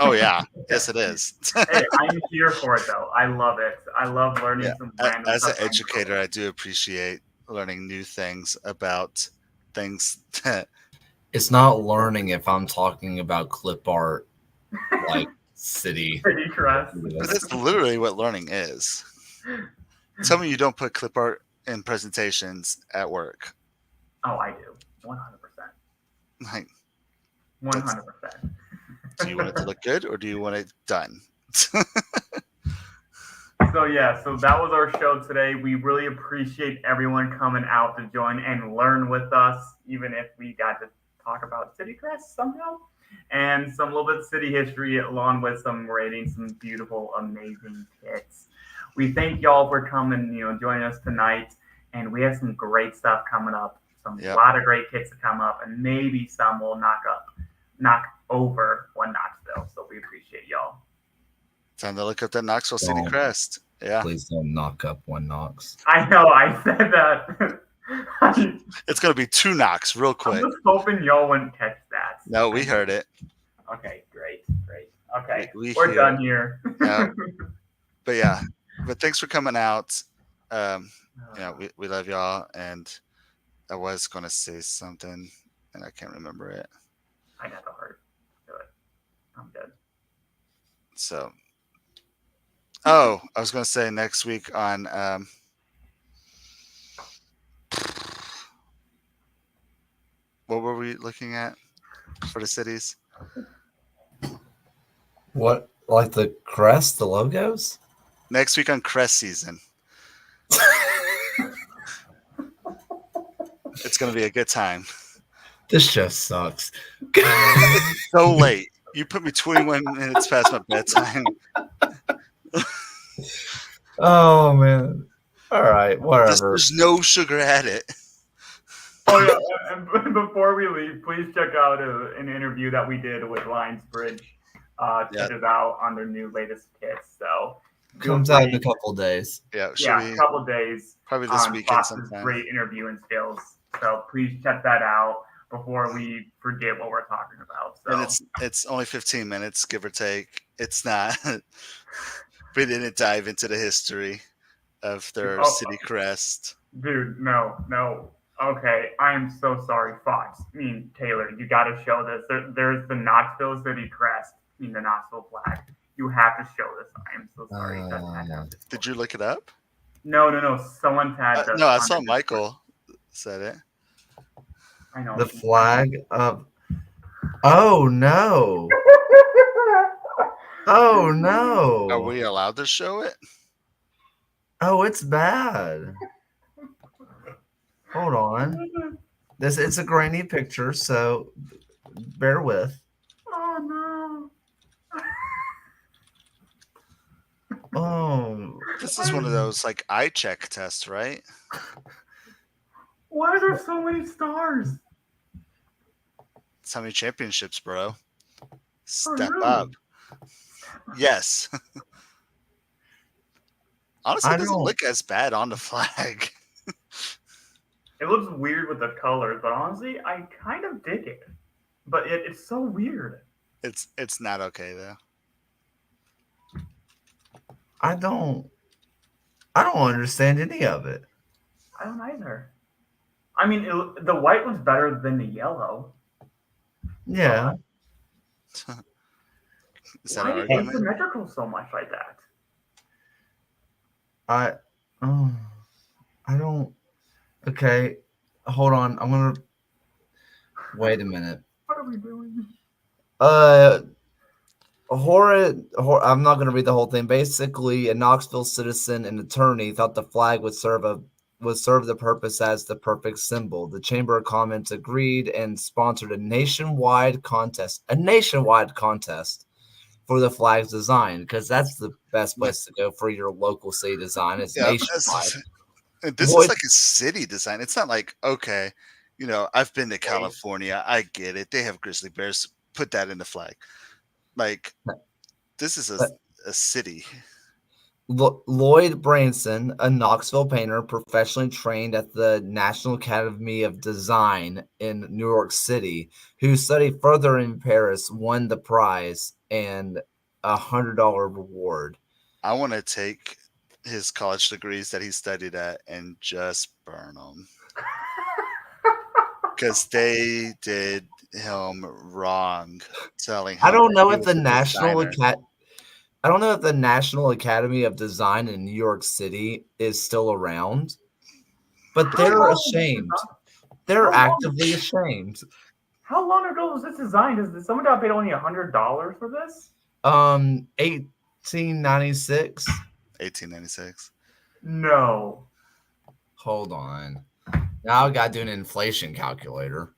Oh, yeah. Yes, it is. Hey, I'm here for it, though. I love it. I love learning some random As an stuff. educator, I do appreciate learning new things about things that It's not learning if I'm talking about clip art, like city. Pretty crust. But that's literally what learning is. Tell me you don't put clip art in presentations at work. Oh, I do. 100%. Like, 100%. do you want it to look good or do you want it done? So that was our show today. We really appreciate everyone coming out to join and learn with us, even if we got to talk about City Crest somehow and some little bit of city history along with some ratings, some beautiful, amazing kits. We thank y'all for coming, joining us tonight, and we have some great stuff coming up. A lot of great kits to come up, and maybe some will knock over one Knoxville. So we appreciate y'all. Time to look up that Knoxville City Crest. Yeah. Please don't knock up one Knox. I know, I said that. It's going to be 2 knocks real quick. I'm just hoping y'all wouldn't catch that. No, we heard it. Okay, great. Okay, we're done here. But thanks for coming out. We love y'all, and I was going to say something, and I can't remember it. I got the heart. Do it. I'm good. So, I was going to say next week on what were we looking at for the cities? What, like the crest, the logos? Next week on Crest season. It's going to be a good time. This show sucks. It's so late. You put me 21 minutes past my bedtime. Oh, man. All right, whatever. There's no sugar at it. Oh, yeah. And before we leave, please check out an interview that we did with Lions Bridge. Check it out on their new latest kits. So comes out in a couple days. Yeah, a couple days. Probably this weekend sometime. Great interviewing skills. So please check that out before we forget what we're talking about. So. And it's only 15 minutes, give or take. It's not. We didn't dive into the history of their city crest. Dude, no. Okay, I am so sorry, Fox. Taylor, you got to show this. There's the Knoxville City crest, the Knoxville flag. You have to show this. I am so sorry. Did you look it up? No. Someone had no, I saw Michael said it. I know. The flag of. Oh, no. Oh, no. Are we allowed to show it? Oh, it's bad. Hold on. It's a grainy picture, so bear with. Oh, no. Oh. This is one of those like eye check tests, right? Why are there so many stars? It's how many championships, bro. Step up. Yes. Honestly, it doesn't look as bad on the flag. It looks weird with the colors, but honestly, I kind of dig it. But it's so weird. It's not okay though. I don't understand any of it. I don't either. I mean, the white was better than the yellow. Yeah. Is that Why an is it argument? symmetrical so much like that? I don't. Okay, hold on. I'm gonna wait a minute. What are we doing? I'm not gonna read the whole thing. Basically, a Knoxville citizen and attorney thought the flag would serve a would serve the purpose as the perfect symbol. The Chamber of Commerce agreed and sponsored a nationwide contest for the flag's design, because that's the best place to go for your local city design is Yeah, nationwide. this Lloyd- is like a city design. It's not like, okay, I've been to California. I get it. They have grizzly bears. Put that in the flag. Like, this is a city. Lloyd Branson, a Knoxville painter professionally trained at the National Academy of Design in New York City, who studied further in Paris, won the prize and $100 reward. I want to take his college degrees that he studied at and just burn them. Because they did him wrong telling him. I don't know if the National Academy of Design in New York City is still around, but they're ashamed. They're actively ashamed. How long ago was this designed? Is someone got paid only $100 for this? 1896. 1896. No. Hold on. Now I got to do an inflation calculator.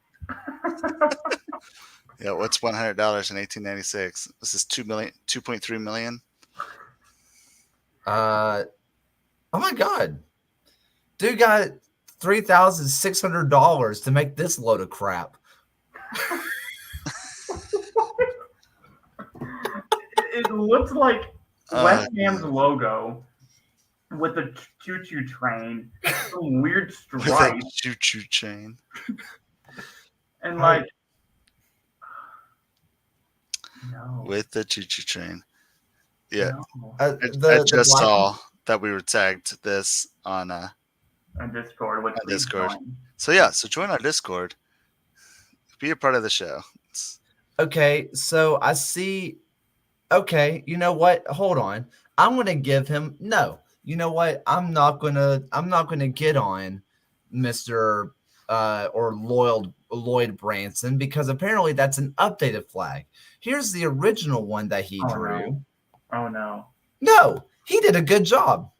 Yeah, what's $100 in 1896? This is 2.3 million. Oh my God. Dude got $3,600 to make this load of crap. It looks like West Ham's logo with the choo-choo train, some weird With stripes, a choo-choo chain. and like no. With the choo-choo train. Yeah. No. I just saw that we were tagged this on Discord. On Discord. So yeah, so join our Discord. Be a part of the show. Okay, so I see. Okay, you know what? Hold on. I'm gonna give him no. You know what? I'm not gonna get on Mr. Or Lloyd Branson, because apparently that's an updated flag. Here's the original one that he drew. Oh no. No, he did a good job.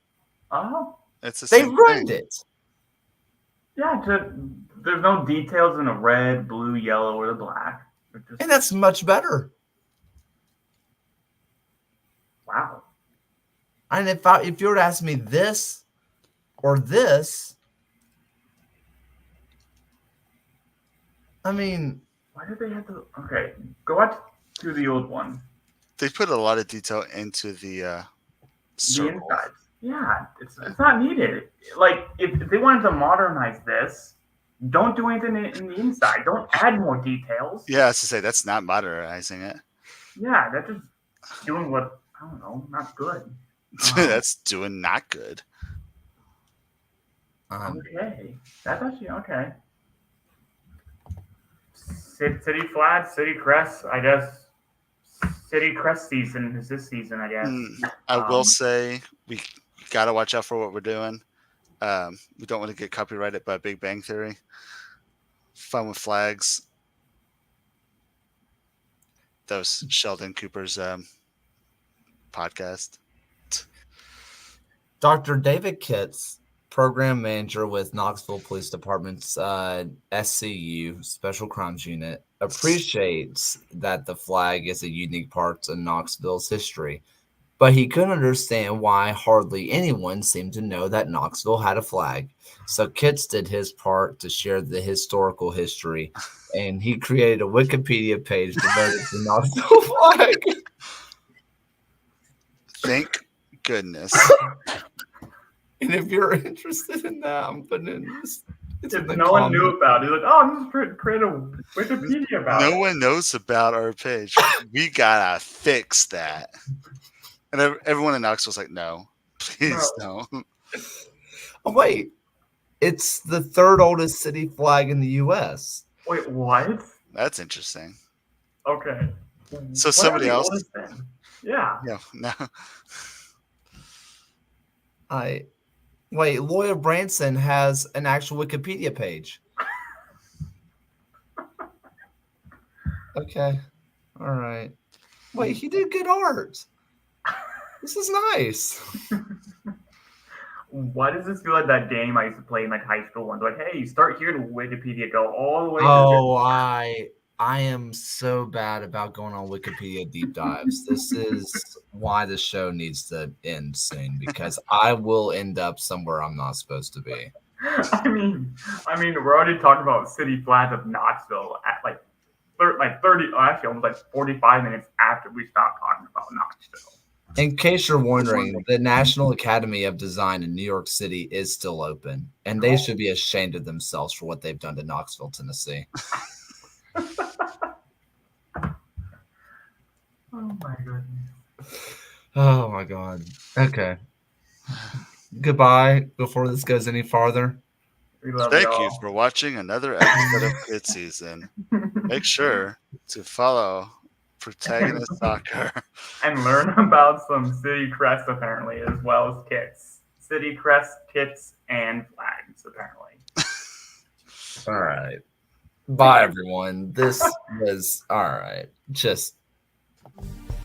Oh. It's the They same ruined thing. it. Yeah, there's no details in the red, blue, yellow, or the black. And that's much better. Wow. And if you were to ask me this or this, I mean, why did they have to? Okay, go out to the old one. They put a lot of detail into the circle. The inside. Yeah, it's not needed. Like if they wanted to modernize this, don't do anything in the inside. Don't add more details. Yeah, as to say, that's not modernizing it. Yeah, that's just doing what I don't know, not good. That's doing not good. Okay, that's actually okay. City flag, city crest. I guess city crest season is this season. I guess. I will say we gotta watch out for what we're doing. We don't want to get copyrighted by Big Bang Theory. Fun with flags. That was Sheldon Cooper's podcast. Dr. David Kitts, program manager with Knoxville Police Department's SCU, Special Crimes Unit, appreciates that the flag is a unique part of Knoxville's history, but he couldn't understand why hardly anyone seemed to know that Knoxville had a flag. So Kitts did his part to share the historical history, and he created a Wikipedia page devoted to the Knoxville flag. Thank goodness. And if you're interested in that, I'm putting in this. If no one knew about it, like, oh, I'm just create a Wikipedia about it. No one knows about our page. We gotta fix that. And everyone in Knoxville's like, no, please don't. Oh, wait. It's the third oldest city flag in the U.S. Wait, what? That's interesting. Okay. So What somebody are the else. oldest then? Yeah. Yeah, no. Wait, Lloyd Branson has an actual Wikipedia page. Okay. All right. Wait, he did good art. This is nice. Why does this feel like that game I used to play in like high school? And like, hey, you start here to Wikipedia, go all the way. Oh, I am so bad about going on Wikipedia deep dives. This is why the show needs to end soon, because I will end up somewhere I'm not supposed to be. I mean, we're already talking about city flags of Knoxville at like 30, actually almost like 45 minutes after we stopped talking about Knoxville. In case you're wondering, the National Academy of Design in New York City is still open, and they should be ashamed of themselves for what they've done to Knoxville, Tennessee. Oh my goodness. Oh my God. Okay. Goodbye before this goes any farther. Thank you for watching another episode of Kid Season. Make sure to follow Protagonist Soccer and learn about some city crests apparently, as well as kits. City crests, kits, and flags apparently. All right. Bye, everyone. This was all right. Just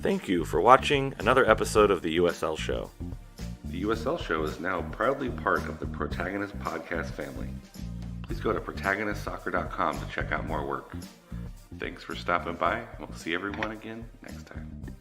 thank you for watching another episode of the USL Show. The USL Show is now proudly part of the Protagonist Podcast family. Please go to protagonistsoccer.com to check out more work. Thanks for stopping by. We'll see everyone again next time.